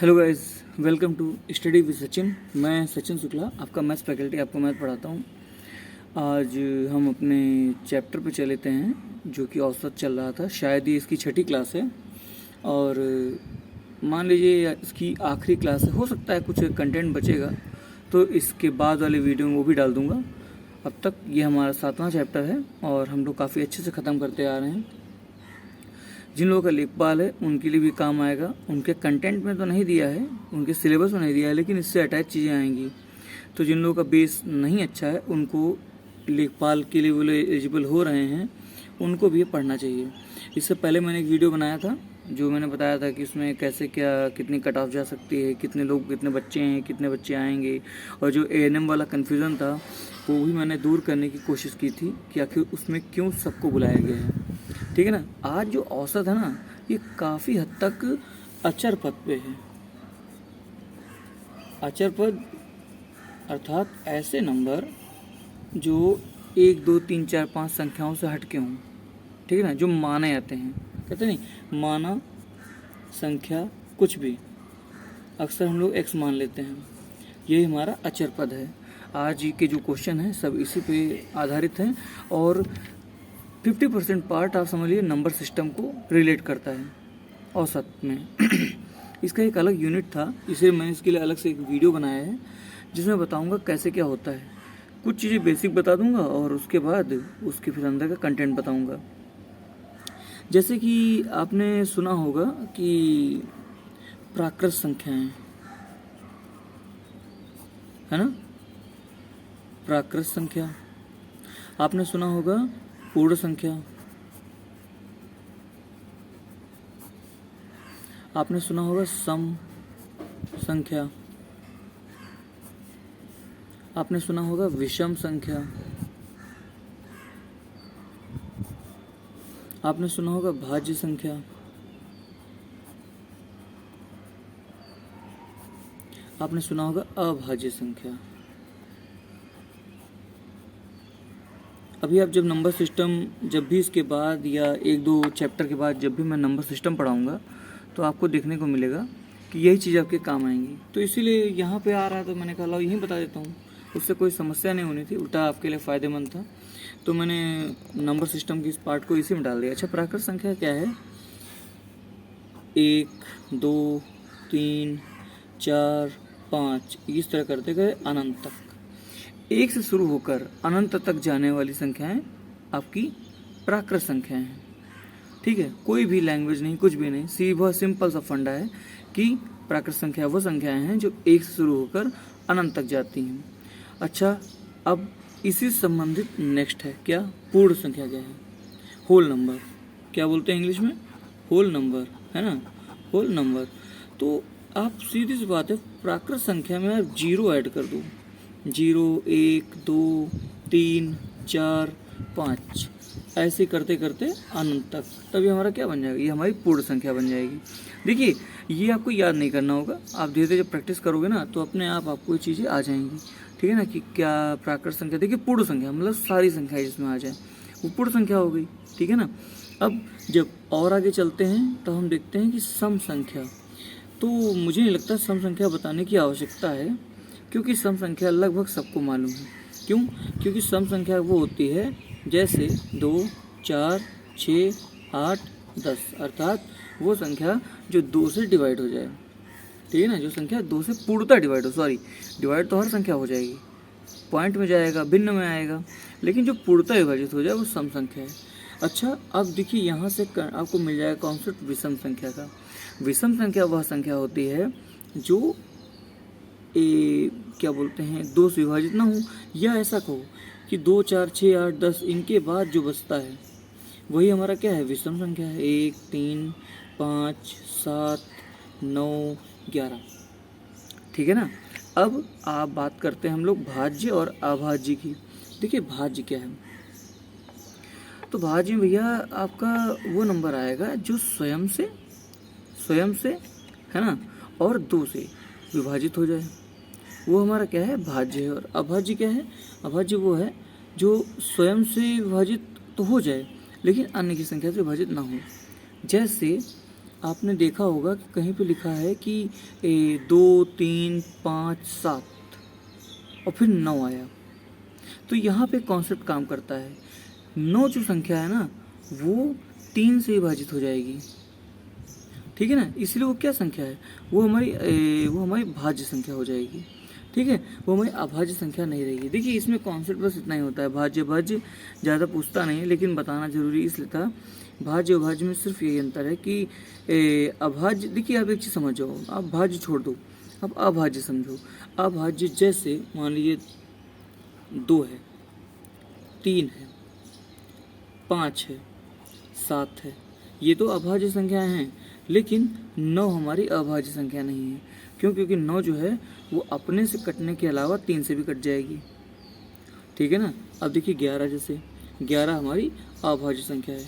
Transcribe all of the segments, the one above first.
Hello guys, welcome to study with Sachin. मैं सचिन शुक्ला, आपका maths faculty, आपको मैथ पढ़ाता हूँ। आज हम अपने चैप्टर पे चले लेते हैं जो कि औसत चल रहा था। शायद ये इसकी 6ठी क्लास है और मान लीजिए इसकी आखिरी क्लास है। हो सकता है कुछ कंटेंट बचेगा तो इसके बाद वाले वीडियो में वो भी डाल दूँगा। अब तक ये हमारा 7वां चैप्टर है और हम लोग काफ़ी अच्छे से ख़त्म करते आ रहे हैं। जिन लोगों का लेखपाल है उनके लिए भी काम आएगा। उनके कंटेंट में तो नहीं दिया है, उनके सिलेबस में नहीं दिया है, लेकिन इससे अटैच चीज़ें आएंगी। तो जिन लोगों का बेस नहीं अच्छा है उनको लेखपाल के लिए वो एलिजिबल हो रहे हैं, उनको भी ये पढ़ना चाहिए। इससे पहले मैंने एक वीडियो बनाया था जो मैंने बताया था कि उसमें कैसे क्या कितनी कट ऑफ जा सकती है, कितने लोग कितने बच्चे हैं, कितने बच्चे आएंगे, और जो एएनएम वाला कन्फ्यूज़न था वो भी मैंने दूर करने की कोशिश की थी कि आखिर उसमें क्यों सबको बुलाया गया है। ठीक है ना। आज जो औसत है ना, ये काफ़ी हद तक अचर पद पे है। अचर पद अर्थात ऐसे नंबर जो 1, 2, 3, 4, 5 संख्याओं से हटके हों। ठीक है ना, जो माने जाते हैं। कहते नहीं माना संख्या कुछ भी, अक्सर हम लोग x मान लेते हैं। यही हमारा अचर पद है। आज के जो क्वेश्चन हैं सब इसी पे आधारित हैं और 50% पार्ट आप समझ लीजिए नंबर सिस्टम को रिलेट करता है औसत में। इसका एक अलग यूनिट था, इसे मैंने इसके लिए अलग से एक वीडियो बनाया है जिसमें बताऊंगा कैसे क्या होता है। कुछ चीज़ें बेसिक बता दूंगा और उसके बाद उसके फिर अंदर का कंटेंट बताऊंगा। जैसे कि आपने सुना होगा कि प्राकृत संख्याएं, है ना, प्राकृत संख्या। आपने सुना होगा पूर्ण संख्या, आपने सुना होगा सम संख्या, आपने सुना होगा विषम संख्या, आपने सुना होगा भाज्य संख्या, आपने सुना होगा अभाज्य संख्या। अभी आप जब नंबर सिस्टम, जब भी इसके बाद या 1-2 चैप्टर के बाद जब भी मैं नंबर सिस्टम पढ़ाऊंगा तो आपको देखने को मिलेगा कि यही चीज़ आपके काम आएंगी। तो इसीलिए यहाँ पे आ रहा है तो मैंने कहा लो यहीं बता देता हूँ, उससे कोई समस्या नहीं होनी थी, उल्टा आपके लिए फ़ायदेमंद था। तो मैंने नंबर सिस्टम की इस पार्ट को इसी में डाल दिया। अच्छा, प्राकृत संख्या क्या है? 1, 2, 3, 4, 5 इस तरह करते गए अनंत तक। 1 से शुरू होकर अनंत तक जाने वाली संख्याएं आपकी प्राकृत संख्याएं हैं। ठीक है, कोई भी लैंग्वेज नहीं, कुछ भी नहीं, सीधा सिंपल सा फंडा है कि प्राकृत संख्या वो संख्याएं हैं जो 1 से शुरू होकर अनंत तक जाती हैं। अच्छा, अब इसी से संबंधित नेक्स्ट है क्या? पूर्ण संख्या क्या है? Whole number. क्या बोलते हैं इंग्लिश में? होल नंबर, है ना, होल नंबर। तो आप सीधी सी बात है, प्राकृत संख्या में आप 0 ऐड कर दो, 0, 1, 2, 3, 4, 5 ऐसे करते करते अनंत तक, तभी हमारा क्या बन जाएगा? ये हमारी पूर्ण संख्या बन जाएगी। देखिए, ये आपको याद नहीं करना होगा, आप धीरे धीरे जब प्रैक्टिस करोगे ना तो अपने आप आपको ये चीज़ें आ जाएंगी। ठीक है ना, कि क्या प्राकृत संख्या, देखिए पूर्ण संख्या मतलब सारी संख्या जिसमें आ जाए वो पूर्ण संख्या हो गई। ठीक है ना। अब जब और आगे चलते हैं तो हम देखते हैं कि सम संख्या। तो मुझे नहीं लगता सम संख्या बताने की आवश्यकता है, क्योंकि सम संख्या लगभग सबको मालूम है। क्यों? क्योंकि सम संख्या वो होती है जैसे 2, 4, 6, 8, 10, अर्थात वो संख्या जो 2 से डिवाइड हो जाए। ठीक है ना, जो संख्या 2 से पूर्णतः डिवाइड हो, सॉरी डिवाइड तो हर संख्या हो जाएगी, पॉइंट में जाएगा, भिन्न में आएगा, लेकिन जो पूर्णतः विभाजित हो जाए वो सम संख्या है। अच्छा, अब देखिए यहाँ से आपको मिल जाएगा कॉन्सेप्ट विषम संख्या का। विषम संख्या वह संख्या होती है जो क्या बोलते हैं 2 से विभाजित ना हो, या ऐसा कहो कि 2, 4, 6, 8, 10 इनके बाद जो बचता है वही हमारा क्या है? विषम संख्या है। 1, 3, 5, 7, 9, 11। ठीक है ना। अब आप बात करते हैं हम लोग भाज्य और अभाज्य की। देखिए भाज्य क्या है? तो भाज्य में भैया आपका वो नंबर आएगा जो स्वयं से है ना और 2 से विभाजित हो जाए, वो हमारा क्या है? भाज्य है। और अभाज्य क्या है? अभाज्य वो है जो स्वयं से विभाजित तो हो जाए लेकिन अन्य की संख्या से विभाजित ना हो। जैसे आपने देखा होगा कि कहीं पे लिखा है कि 2 3 5 7 और फिर 9 आया, तो यहाँ पे कॉन्सेप्ट काम करता है। 9 जो संख्या है ना वो 3 से विभाजित हो जाएगी, ठीक है ना, इसलिए वो क्या संख्या है, वो हमारी भाज्य संख्या हो जाएगी, ठीक है, वो हमारी अभाज्य संख्या नहीं रहेगी। देखिए इसमें कॉन्सेप्ट बस इतना ही होता है, भाज्य भाज्य ज़्यादा पूछता नहीं है, लेकिन बताना जरूरी इसलिए था। भाज्य अभाज्य में सिर्फ यही अंतर है कि अभाज्य, देखिए आप एक चीज़ समझ जाओ, आप भाज्य छोड़ दो, अब अभाज्य समझो। अभाज्य जैसे मान लीजिए 2 है, 3 है, 5 है, 7 है, ये तो अभाज्य संख्याएं हैं, लेकिन 9 हमारी अभाज्य संख्या नहीं है। क्यों? क्योंकि 9 जो है वो अपने से कटने के अलावा 3 से भी कट जाएगी, ठीक है ना। अब देखिए 11, जैसे 11 हमारी अभाज्य संख्या है,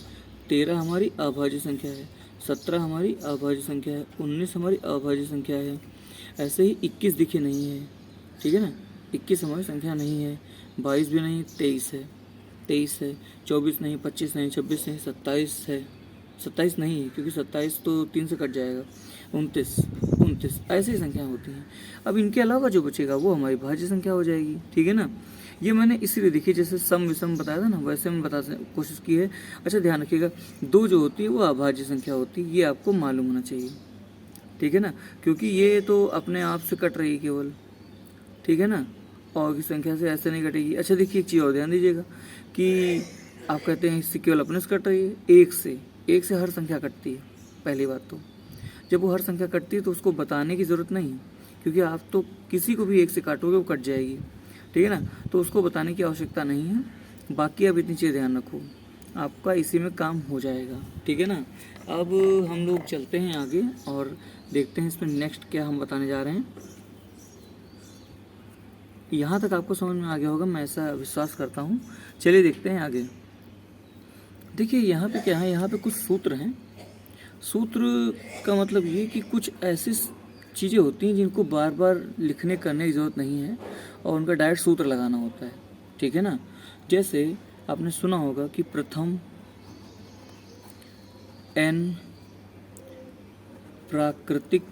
13 हमारी अभाज्य संख्या है, 17 हमारी अभाज्य संख्या है, 19 हमारी अभाज्य संख्या है। ऐसे ही 21 देखिए नहीं है, ठीक है ना, 21 हमारी संख्या नहीं है, 22 भी नहीं, 23 है, 23 है, 24 नहीं, 25 नहीं, 26 नहीं, 27 है, 27 नहीं है क्योंकि 27 तो 3 से कट जाएगा, 29 ऐसी संख्या होती हैं। अब इनके अलावा जो बचेगा वो हमारी भाज्य संख्या हो जाएगी, ठीक है ना। ये मैंने इसीलिए देखिए जैसे सम विषम बताया था ना, वैसे मैं बताने कोशिश की है। अच्छा ध्यान रखिएगा, 2 जो होती है वो अभाज्य संख्या होती है, ये आपको मालूम होना चाहिए, ठीक है ना, क्योंकि ये तो अपने आप से कट रही है केवल, ठीक है ना, और की संख्या से ऐसे नहीं कटेगी। अच्छा देखिए एक चीज़ और ध्यान दीजिएगा कि आप कहते हैं इससे केवल अपने से कट रही है, एक से हर संख्या कटती है। पहली बात तो जब वो हर संख्या कटती है तो उसको बताने की ज़रूरत नहीं, क्योंकि आप तो किसी को भी 1 से काटोगे वो कट जाएगी, ठीक है ना, तो उसको बताने की आवश्यकता नहीं है। बाकी अब इतनी चीज़ ध्यान रखो, आपका इसी में काम हो जाएगा, ठीक है ना। अब हम लोग चलते हैं आगे और देखते हैं इसमें नेक्स्ट क्या हम बताने जा रहे हैं। यहाँ तक आपको समझ में आ गया होगा, मैं ऐसा विश्वास करता हूँ। चलिए देखते हैं आगे। देखिए यहाँ पे क्या है, यहाँ पे कुछ सूत्र हैं। सूत्र का मतलब ये कि कुछ ऐसी चीज़ें होती हैं जिनको बार बार लिखने करने की ज़रूरत नहीं है और उनका डायरेक्ट सूत्र लगाना होता है, ठीक है ना। जैसे आपने सुना होगा कि प्रथम n प्राकृतिक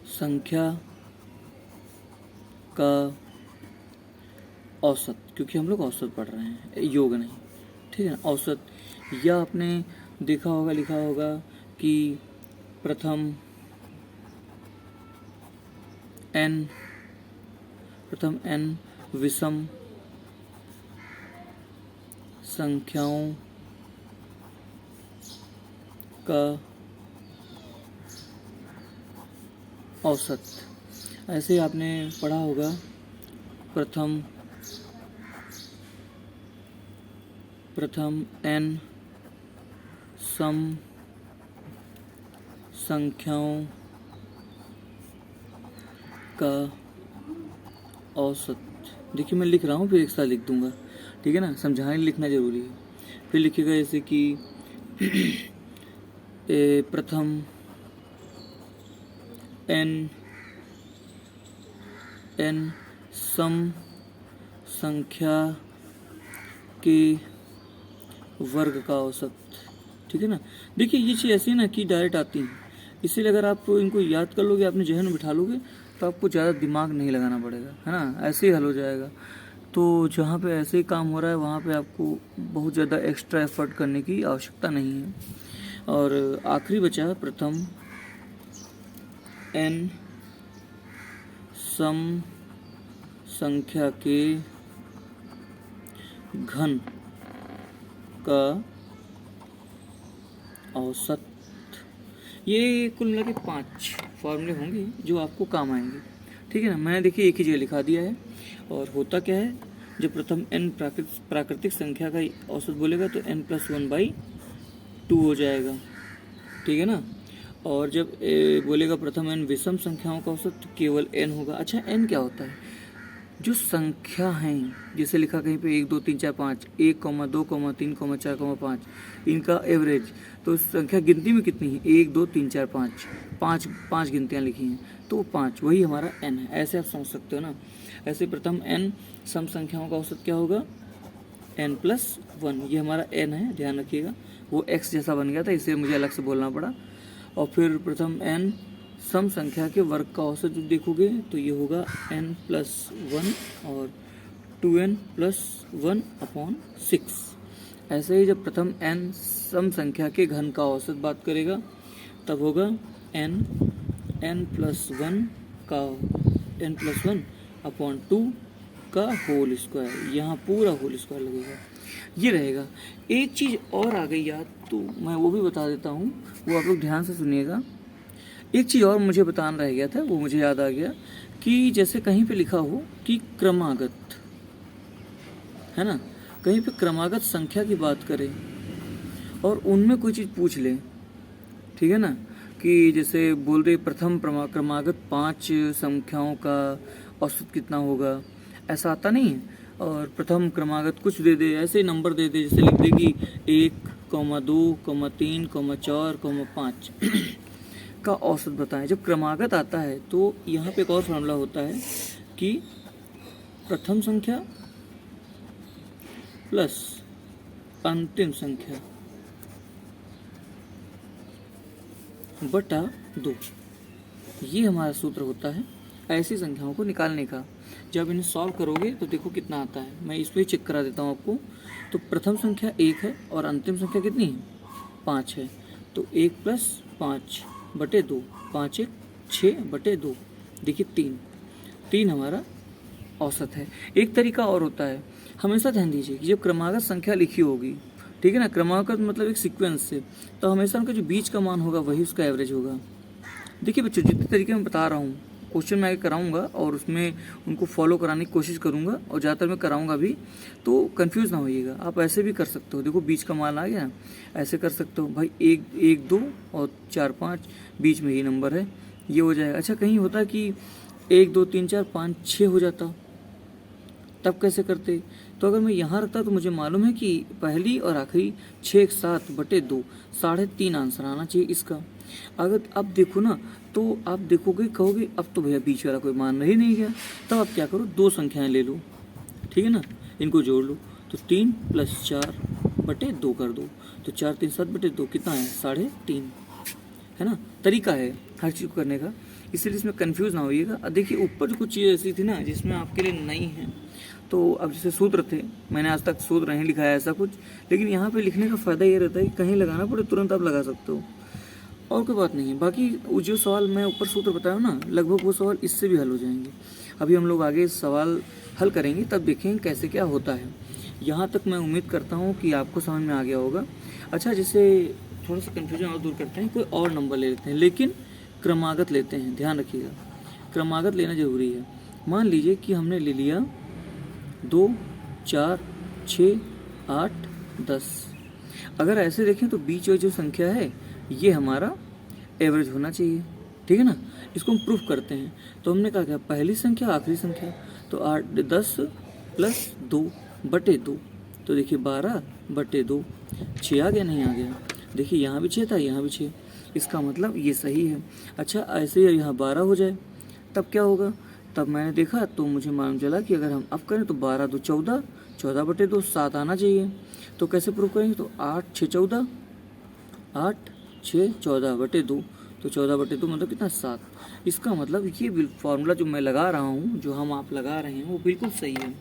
संख्या का औसत, क्योंकि हम लोग औसत पढ़ रहे हैं, योग नहीं, ठीक है ना, औसत। या आपने देखा होगा, लिखा होगा कि प्रथम n विषम संख्याओं का औसत। ऐसे आपने पढ़ा होगा प्रथम n सम संख्याओं का औसत। देखिए मैं लिख रहा हूँ, फिर एक साथ लिख दूंगा, ठीक है ना, समझाने लिखना जरूरी है। फिर लिखिएगा जैसे कि प्रथम n सम संख्या के वर्ग का औसत, ठीक है ना। देखिए ये चीज़ ऐसी है ना कि डायरेक्ट आती है, इसीलिए अगर आप इनको याद कर लोगे, अपने जहन में बिठा लोगे तो आपको ज़्यादा दिमाग नहीं लगाना पड़ेगा, है ना, ऐसे ही हल हो जाएगा। तो जहाँ पे ऐसे ही काम हो रहा है वहाँ पे आपको बहुत ज़्यादा एक्स्ट्रा एफर्ट करने की आवश्यकता नहीं है। और आखिरी बचा प्रथम n सम संख्या के घन का औसत। ये कुल मिला के 5 फॉर्मूले होंगे जो आपको काम आएंगे, ठीक है ना। मैंने देखिए एक ही जगह लिखा दिया है। और होता क्या है, जब प्रथम n प्राकृतिक संख्या का औसत बोलेगा तो n+1/2 हो जाएगा, ठीक है ना। और जब बोलेगा प्रथम n विषम संख्याओं का औसत तो केवल n होगा। अच्छा n क्या होता है, जो संख्या हैं, जैसे लिखा कहीं पे 1 2 3 4 5, 1, 2, 3, 4, 5, इनका एवरेज, तो संख्या गिनती में कितनी है, 1 2 3 4 5, 5 गिनतियाँ लिखी हैं तो 5 वही हमारा n है। ऐसे आप समझ सकते हो ना। ऐसे प्रथम n सम संख्याओं का औसत क्या होगा, n+1, ये हमारा n है, ध्यान रखिएगा। वो x जैसा बन गया था, इससे मुझे अलग से बोलना पड़ा। और फिर प्रथम n सम संख्या के वर्ग का औसत जो देखोगे तो ये होगा n+1 और 2n+1/6। ऐसे ही जब प्रथम n सम संख्या के घन का औसत बात करेगा तब होगा n+1/2 का होल स्क्वायर, यहाँ पूरा होल स्क्वायर लगेगा, ये रहेगा। एक चीज़ और आ गई याद, तो मैं वो भी बता देता हूँ, वो आप लोग ध्यान से सुनिएगा। एक चीज़ और मुझे बताना रह गया था, वो मुझे याद आ गया कि जैसे कहीं पे लिखा हो कि क्रमागत, है ना, कहीं पे क्रमागत संख्या की बात करें और उनमें कोई चीज़ पूछ ले, ठीक है ना, कि जैसे बोल दे प्रथम क्रमागत 5 संख्याओं का औसत कितना होगा, ऐसा आता नहीं है। और प्रथम क्रमागत कुछ दे दे, ऐसे नंबर दे दे, जैसे लिख दे कि 1, 2, 3, 4, 5 का औसत बताएं। जब क्रमागत आता है तो यहाँ पे एक और फॉर्मूला होता है कि प्रथम संख्या प्लस अंतिम संख्या बटा 2, ये हमारा सूत्र होता है ऐसी संख्याओं को निकालने का। जब इन्हें सॉल्व करोगे तो देखो कितना आता है। मैं इस पर चेक करा देता हूँ आपको। तो प्रथम संख्या 1 है और अंतिम संख्या कितनी है, 5 है। तो 1 + 5/2, 5 1 6/2, देखिए 3 हमारा औसत है। एक तरीका और होता है, हमेशा ध्यान दीजिए कि जब क्रमागत संख्या लिखी होगी, ठीक है ना, क्रमागत मतलब एक सीक्वेंस से, तो हमेशा उनका जो बीच का मान होगा वही उसका एवरेज होगा। देखिए बच्चों, जितने तरीके मैं बता रहा हूँ क्वेश्चन मैं आगे कराऊंगा और उसमें उनको फॉलो कराने की कोशिश करूंगा, और ज़्यादातर मैं कराऊंगा भी, तो कंफ्यूज ना होइएगा। आप ऐसे भी कर सकते हो, देखो बीच का मान आ गया, ऐसे कर सकते हो भाई, 1 2 और 4 5 बीच में ही नंबर है, ये हो जाएगा। अच्छा, कहीं होता कि 1 2 3 4 5 6 हो जाता, तब कैसे करते? तो अगर मैं यहाँ रखता तो मुझे मालूम है कि पहली और आखिरी 6 7/2, 3.5 आंसर आना चाहिए इसका। अगर अब देखो ना, तो आप देखोगे कहोगे अब तो भैया बीच वाला कोई मान रह ही नहीं गया, तब आप क्या करो, 2 संख्याएं ले लो, ठीक है ना, इनको जोड़ लो, तो 3 + 4/2 कर दो, तो 4 3 7/2 कितना है, 3.5, है ना। तरीका है हर चीज़ को करने का, इसलिए इसमें कंफ्यूज ना होइएगा। अब देखिए ऊपर कुछ चीज़ ऐसी थी ना जिसमें आपके लिए नई है, तो अब जैसे सूत्र थे, मैंने आज तक सूत्र नहीं लिखा है ऐसा कुछ, लेकिन यहाँ पे लिखने का फ़ायदा ये रहता है कि कहीं लगाना पड़े तुरंत आप लगा सकते हो, और कोई बात नहीं है। बाकी वो जो सवाल मैं ऊपर सूत्र बताया ना, लगभग वो सवाल इससे भी हल हो जाएंगे। अभी हम लोग आगे सवाल हल करेंगे, तब देखेंगे कैसे क्या होता है। यहाँ तक मैं उम्मीद करता हूँ कि आपको समझ में आ गया होगा। अच्छा, जैसे थोड़ा सा कन्फ्यूजन और दूर करते हैं, कोई और नंबर ले लेते हैं, लेकिन क्रमागत लेते हैं, ध्यान रखिएगा क्रमागत लेना ज़रूरी है। मान लीजिए कि हमने ले लिया 2 4 6 8 10। अगर ऐसे देखें तो बीच में जो संख्या है ये हमारा एवरेज होना चाहिए, ठीक है ना। इसको हम प्रूफ करते हैं, तो हमने कहा क्या, पहली संख्या आखिरी संख्या, तो 10 + 2/2, तो देखिए 12/2, 6 आ गया, नहीं आ गया, देखिए यहाँ भी 6 था, यहाँ भी 6, इसका मतलब ये सही है। अच्छा, ऐसे ही यहाँ 12 हो जाए तब क्या होगा, तब मैंने देखा तो मुझे मालूम चला कि अगर हम अब करें तो 12 2 14, 14/2 7 आना चाहिए। तो कैसे प्रूफ करेंगे, तो 8 6 14, 8 6 14/2, तो 14/2 मतलब कितना, 7। इसका मतलब ये फार्मूला जो मैं लगा रहा हूँ, जो हम आप लगा रहे हैं, वो बिल्कुल सही है,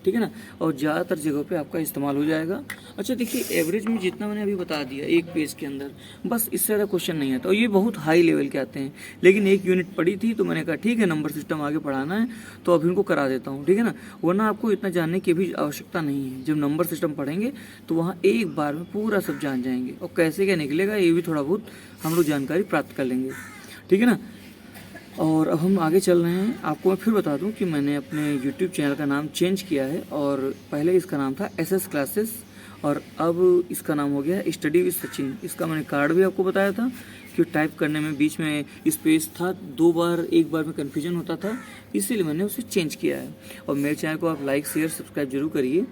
ठीक है ना, और ज़्यादातर जगहों पे आपका इस्तेमाल हो जाएगा। अच्छा देखिए, एवरेज में जितना मैंने अभी बता दिया एक पेज के अंदर, बस इससे ज़्यादा क्वेश्चन नहीं आता, और ये बहुत हाई लेवल के आते हैं। लेकिन एक यूनिट पड़ी थी तो मैंने कहा ठीक है, नंबर सिस्टम आगे पढ़ाना है तो अब इनको करा देता हूँ, ठीक है ना, वरना आपको इतना जानने की भी आवश्यकता नहीं है। जब नंबर सिस्टम पढ़ेंगे तो वहाँ एक बार में पूरा सब जान जाएंगे, और कैसे क्या निकलेगा ये भी थोड़ा बहुत हम लोग जानकारी प्राप्त कर लेंगे, ठीक है ना। और अब हम आगे चल रहे हैं। आपको मैं फिर बता दूं कि मैंने अपने YouTube चैनल का नाम चेंज किया है, और पहले इसका नाम था SS क्लासेस, और अब इसका नाम हो गया है स्टडी विद सचिन। इसका मैंने कार्ड भी आपको बताया था कि टाइप करने में बीच में स्पेस था, 2 बार 1 बार में कन्फ्यूजन होता था, इसीलिए मैंने उसे चेंज किया है। और मेरे चैनल को आप लाइक शेयर सब्सक्राइब जरूर करिए,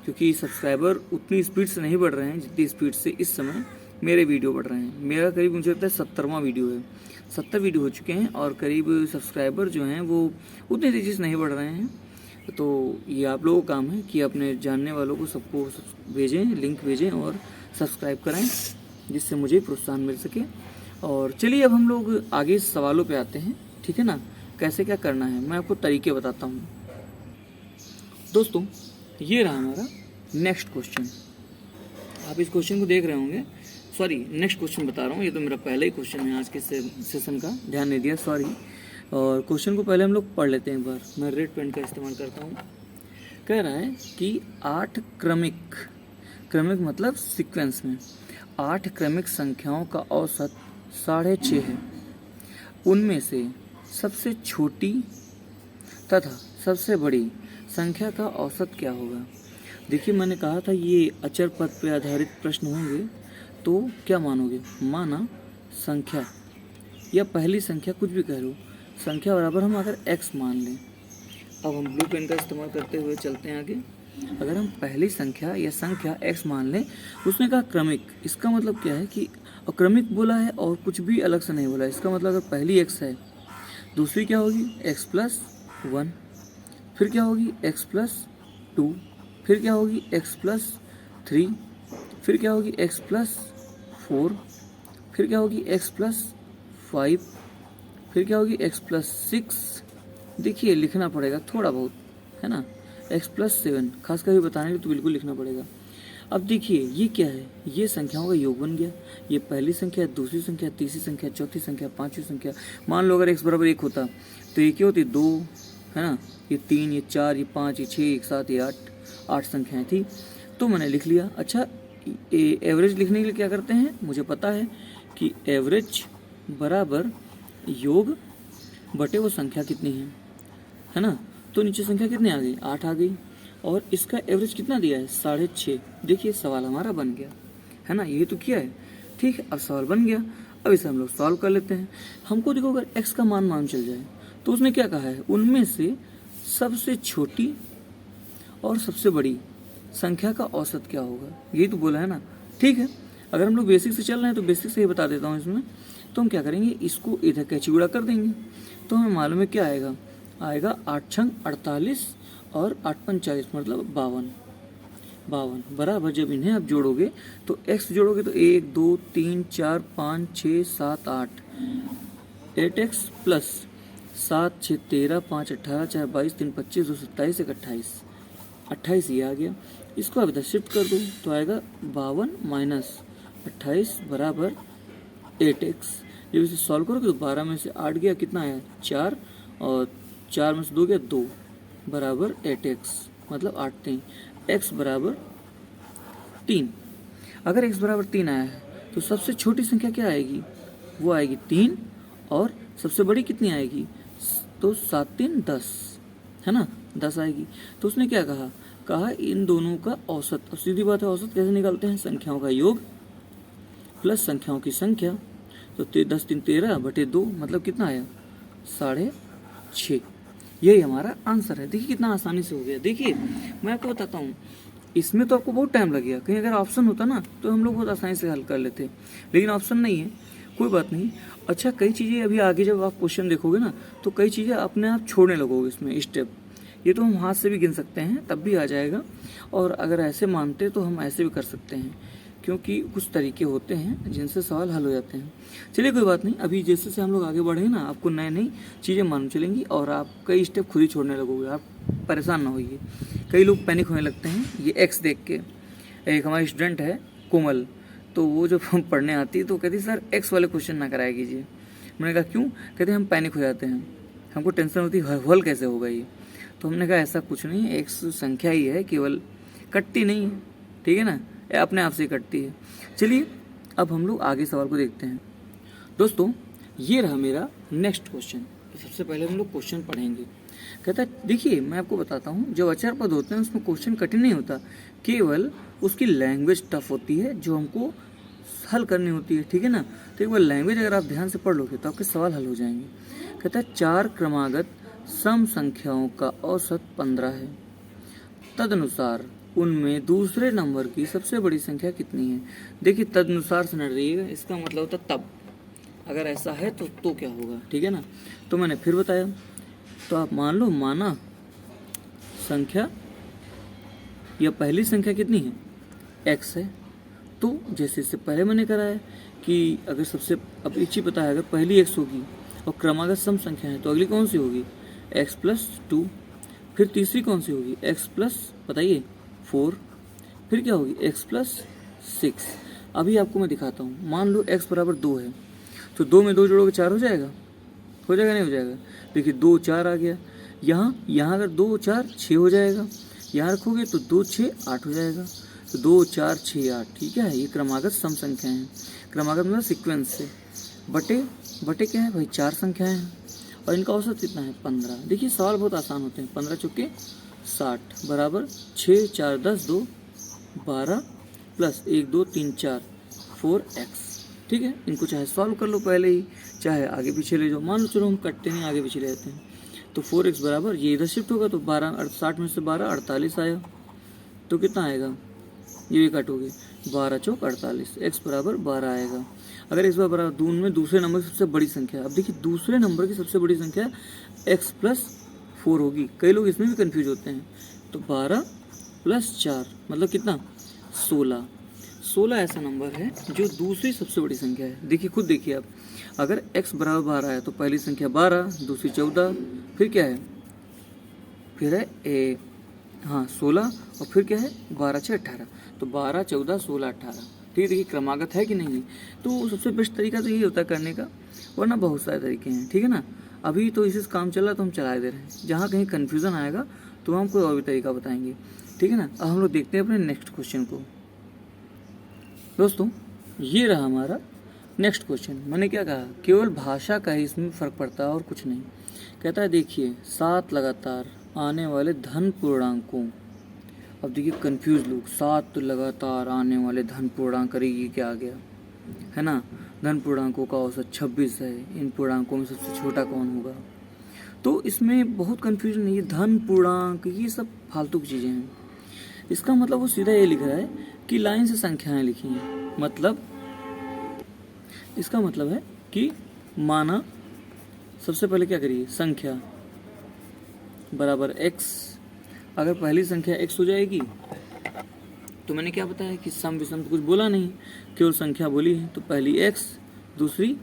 क्योंकि सब्सक्राइबर उतनी स्पीड से नहीं बढ़ रहे हैं जितनी स्पीड से इस समय मेरे वीडियो बढ़ रहे हैं। मेरा करीब मुझे लगता है 70वां वीडियो है, 70 वीडियो हो चुके हैं, और करीब सब्सक्राइबर जो हैं वो उतनी तेज़ी से नहीं बढ़ रहे हैं। तो ये आप लोगों का काम है कि अपने जानने वालों को सबको भेजें, लिंक भेजें और सब्सक्राइब कराएं जिससे मुझे प्रोत्साहन मिल सके। और चलिए अब हम लोग आगे सवालों पे आते हैं, ठीक है ना। कैसे क्या करना है मैं आपको तरीके बताता हूँ। दोस्तों ये रहा हमारा नेक्स्ट क्वेश्चन। आप इस क्वेश्चन को देख रहे होंगे, सॉरी नेक्स्ट क्वेश्चन बता रहा हूँ, ये तो मेरा पहला ही क्वेश्चन है आज के सेशन का, ध्यान नहीं दिया, सॉरी। और क्वेश्चन को पहले हम लोग पढ़ लेते हैं एक बार। मैं रेड पेन का इस्तेमाल करता हूँ। कह रहा है कि 8 क्रमिक मतलब सीक्वेंस में 8 क्रमिक संख्याओं का औसत 6.5 है। उनमें से सबसे छोटी तथा सबसे बड़ी संख्या का औसत क्या होगा। देखिए मैंने कहा था ये अचर पद पर आधारित प्रश्न होंगे, तो क्या मानोगे, माना संख्या या पहली संख्या कुछ भी कह लो, संख्या बराबर हम अगर x मान लें। अब हम ब्लू पेन का इस्तेमाल करते हुए चलते हैं आगे। अगर हम पहली संख्या या संख्या x मान लें, उसने कहा क्रमिक, इसका मतलब क्या है कि क्रमिक बोला है और कुछ भी अलग से नहीं बोला। इसका मतलब अगर पहली x है, दूसरी क्या होगी x + 1, फिर क्या होगी x + 2, फिर क्या होगी x + 3, फिर क्या होगी x + 4, फिर क्या होगी x + 5, फिर क्या होगी x + 6। देखिए लिखना पड़ेगा थोड़ा बहुत, है ना। x + 7, खास कर बताने के लिए तो बिल्कुल लिखना पड़ेगा। अब देखिए ये क्या है, ये संख्याओं का योग बन गया। ये पहली संख्या, दूसरी संख्या, तीसरी संख्या, चौथी संख्या, पांचवी संख्या। मान लो अगर x = 1 होता तो ये क्या होती, 2, है ना, ये 3, ये 4, ये 5, ये 6, ये 7, ये 8 संख्याएं थी। तो मैंने लिख लिया। अच्छा एवरेज लिखने के लिए क्या करते हैं, मुझे पता है कि एवरेज बराबर योग बटे वो संख्या कितनी है ना। तो नीचे संख्या कितनी आ गई, 8 आ गई, और इसका एवरेज कितना दिया है, 6.5। देखिए सवाल हमारा बन गया, है ना, यही तो किया है। ठीक है, अब सवाल बन गया, अब इसे हम लोग सॉल्व कर लेते हैं। हमको देखो अगर x का मान मालूम चल जाए तो उसने क्या कहा है, उनमें से सबसे छोटी और सबसे बड़ी संख्या का औसत क्या होगा, यही तो बोला है ना। ठीक है, अगर हम लोग बेसिक से चल रहे हैं तो बेसिक से ही बता देता हूँ इसमें। तो हम क्या करेंगे, इसको इधर कैची गुणा कर देंगे, तो हमें मालूम है क्या आएगा, 8 छंग 48 और 8 पंच 40 मतलब 52 बराबर। जब इन्हें आप जोड़ोगे तो x जोड़ोगे तो 1 2 3 4 5 6 7 8 8x प्लस 7 6 13 5 18 4 22 3 25 2 27 1 28 ये आ गया। इसको आप इधर शिफ्ट कर दो तो आएगा 52 - 28 बराबर 8x। जब इसे सॉल्व करोगे तो 12 में से 8 गया, कितना आया 4, और 4 में से 2 गया 2 बराबर 8x, मतलब 8 3 x बराबर 3। अगर x बराबर 3 आया है तो सबसे छोटी संख्या क्या आएगी, वो आएगी 3, और सबसे बड़ी कितनी आएगी, तो 7 3 10, है ना, 10 आएगी। तो उसने क्या कहा इन दोनों का औसत। अब सीधी बात है, औसत कैसे निकालते हैं, संख्याओं का योग प्लस संख्याओं की संख्या। तो 10 3 13 बटे 2 मतलब कितना आया, 6.5। यही हमारा आंसर है। देखिए कितना आसानी से हो गया। देखिए मैं आपको बताता हूँ, इसमें तो आपको बहुत टाइम लग गया, कहीं अगर ऑप्शन होता ना तो हम लोग बहुत आसानी से हल कर लेते, लेकिन ऑप्शन नहीं है, कोई बात नहीं। अच्छा कई चीज़ें अभी आगे जब आप क्वेश्चन देखोगे ना तो कई चीज़ें अपने आप छोड़ने लगोगे इसमें स्टेप। ये तो हम हाथ से भी गिन सकते हैं तब भी आ जाएगा, और अगर ऐसे मानते तो हम ऐसे भी कर सकते हैं, क्योंकि कुछ तरीके होते हैं जिनसे सवाल हल हो जाते हैं। चलिए कोई बात नहीं, अभी जैसे से हम लोग आगे बढ़े ना आपको नई नई चीज़ें मालूम चलेंगी और आप कई स्टेप खुद ही छोड़ने लगोगे। आप परेशान ना होइए, कई लोग पैनिक होने लगते हैं ये एक्स देख के। एक हमारी स्टूडेंट है कोमल, तो वो जब हम पढ़ने आती है तो कहती सर एक्स वाले क्वेश्चन ना कराया कीजिए। मैंने कहा क्यों, कहते हम पैनिक हो जाते हैं, हमको टेंशन होती है हल कैसे होगा ये। तो हमने कहा ऐसा कुछ नहीं है, एक्स संख्या ही है, केवल कटती नहीं है, ठीक है ना, अपने आप से कटती है। चलिए अब हम लोग आगे सवाल को देखते हैं। दोस्तों ये रहा मेरा नेक्स्ट क्वेश्चन। तो सबसे पहले हम लोग क्वेश्चन पढ़ेंगे। कहता है देखिए मैं आपको बताता हूँ, जो अचर पद होते हैं उसमें क्वेश्चन कठिन नहीं होता, केवल उसकी लैंग्वेज टफ होती है जो हमको हल करनी होती है, ठीक है ना। तो एक बार लैंग्वेज अगर आप ध्यान से पढ़ लोगे तो आपके सवाल हल हो जाएंगे। कहता है 4 क्रमागत सम संख्याओं का औसत 15 है, तदनुसार उनमें दूसरे नंबर की सबसे बड़ी संख्या कितनी है। देखिए तदनुसार से न रहिएगा, इसका मतलब होता तब, अगर ऐसा है तो क्या होगा, ठीक है ना। तो मैंने फिर बताया, तो आप मान लो माना संख्या या पहली संख्या कितनी है, x है, तो जैसे इससे पहले मैंने करा है कि अगर सबसे अब एक चीज़ पता है, अगर पहली x होगी और क्रमागत सम संख्या है तो अगली कौन सी होगी x+2। फिर तीसरी कौन सी होगी x+, बताइए 4। फिर क्या होगी x+6। अभी आपको मैं दिखाता हूँ। मान लो x बराबर 2 है तो 2 में 2 जोड़ोगे 4 हो जाएगा, हो जाएगा नहीं हो जाएगा। देखिए 2 4 आ गया, यहाँ अगर 2 4 6 हो जाएगा, यहाँ रखोगे तो 2 6 8 हो जाएगा। तो 2 4 6 8, ठीक है। ये क्रमागत सम संख्या है। क्रमागत मतलब सीक्वेंस से। बटे क्या है भाई, 4 संख्याएं हैं और इनका औसत कितना है 15। देखिए सवाल बहुत आसान होते हैं। 15 चौके 60 बराबर 6 4 10 2 12 प्लस 1 2 3 4 4x, ठीक है। इनको चाहे सॉल्व कर लो पहले ही, चाहे आगे पीछे ले जाओ। मान लो चलो हम कटते नहीं, आगे पीछे ले जाते हैं। तो 4x बराबर ये इधर शिफ्ट होगा तो 12 60 में से 12 48 आया, तो कितना आएगा, ये भी काटोगे 12 चौक 48, x बराबर 12 आएगा। अगर इस बार बराबर दून में दूसरे नंबर की सबसे बड़ी संख्या, अब देखिए दूसरे नंबर की सबसे बड़ी संख्या x+4 होगी। कई लोग इसमें भी कंफ्यूज होते हैं। तो 12 + 4 मतलब कितना 16। 16 ऐसा नंबर है जो दूसरी सबसे बड़ी संख्या है। देखिए खुद देखिए आप, अगर x बराबर 12 है तो पहली संख्या 12, दूसरी 14, फिर क्या है, फिर है 16 और फिर क्या है 12 6 18। तो 12 14 16 18, ठीक है। देखिए क्रमागत है कि नहीं। तो सबसे बेस्ट तरीका तो यही होता है करने का, वरना बहुत सारे तरीके हैं, ठीक है ना। अभी तो इसी से काम चल रहा है तो हम चला दे रहे हैं। जहाँ कहीं कन्फ्यूज़न आएगा तो हम कोई और भी तरीका बताएंगे, ठीक है ना। अब हम लोग देखते हैं अपने नेक्स्ट क्वेश्चन को। दोस्तों ये रहा हमारा नेक्स्ट क्वेश्चन। मैंने क्या कहा, केवल भाषा का ही इसमें फ़र्क पड़ता है और कुछ नहीं। कहता है देखिए 7 लगातार आने वाले धन पूर्णांकों। अब देखिए कंफ्यूज लोग, 7 लगातार आने वाले धन पूर्णांक करेगी क्या आ गया, है ना। धन पूर्णांकों का औसत 26 है। इन पूर्णांकों में सबसे छोटा कौन होगा। तो इसमें बहुत कंफ्यूजन है। ये धन पूर्णांक ये सब फालतू की चीज़ें हैं। इसका मतलब वो सीधा ये लिख रहा है कि लाइन से संख्याएं लिखी हैं। मतलब इसका मतलब है कि माना सबसे पहले क्या करिए, संख्या बराबर x। अगर पहली संख्या x हो जाएगी तो मैंने क्या बताया कि सम विषम तो कुछ बोला नहीं, केवल संख्या बोली है। तो पहली x, दूसरी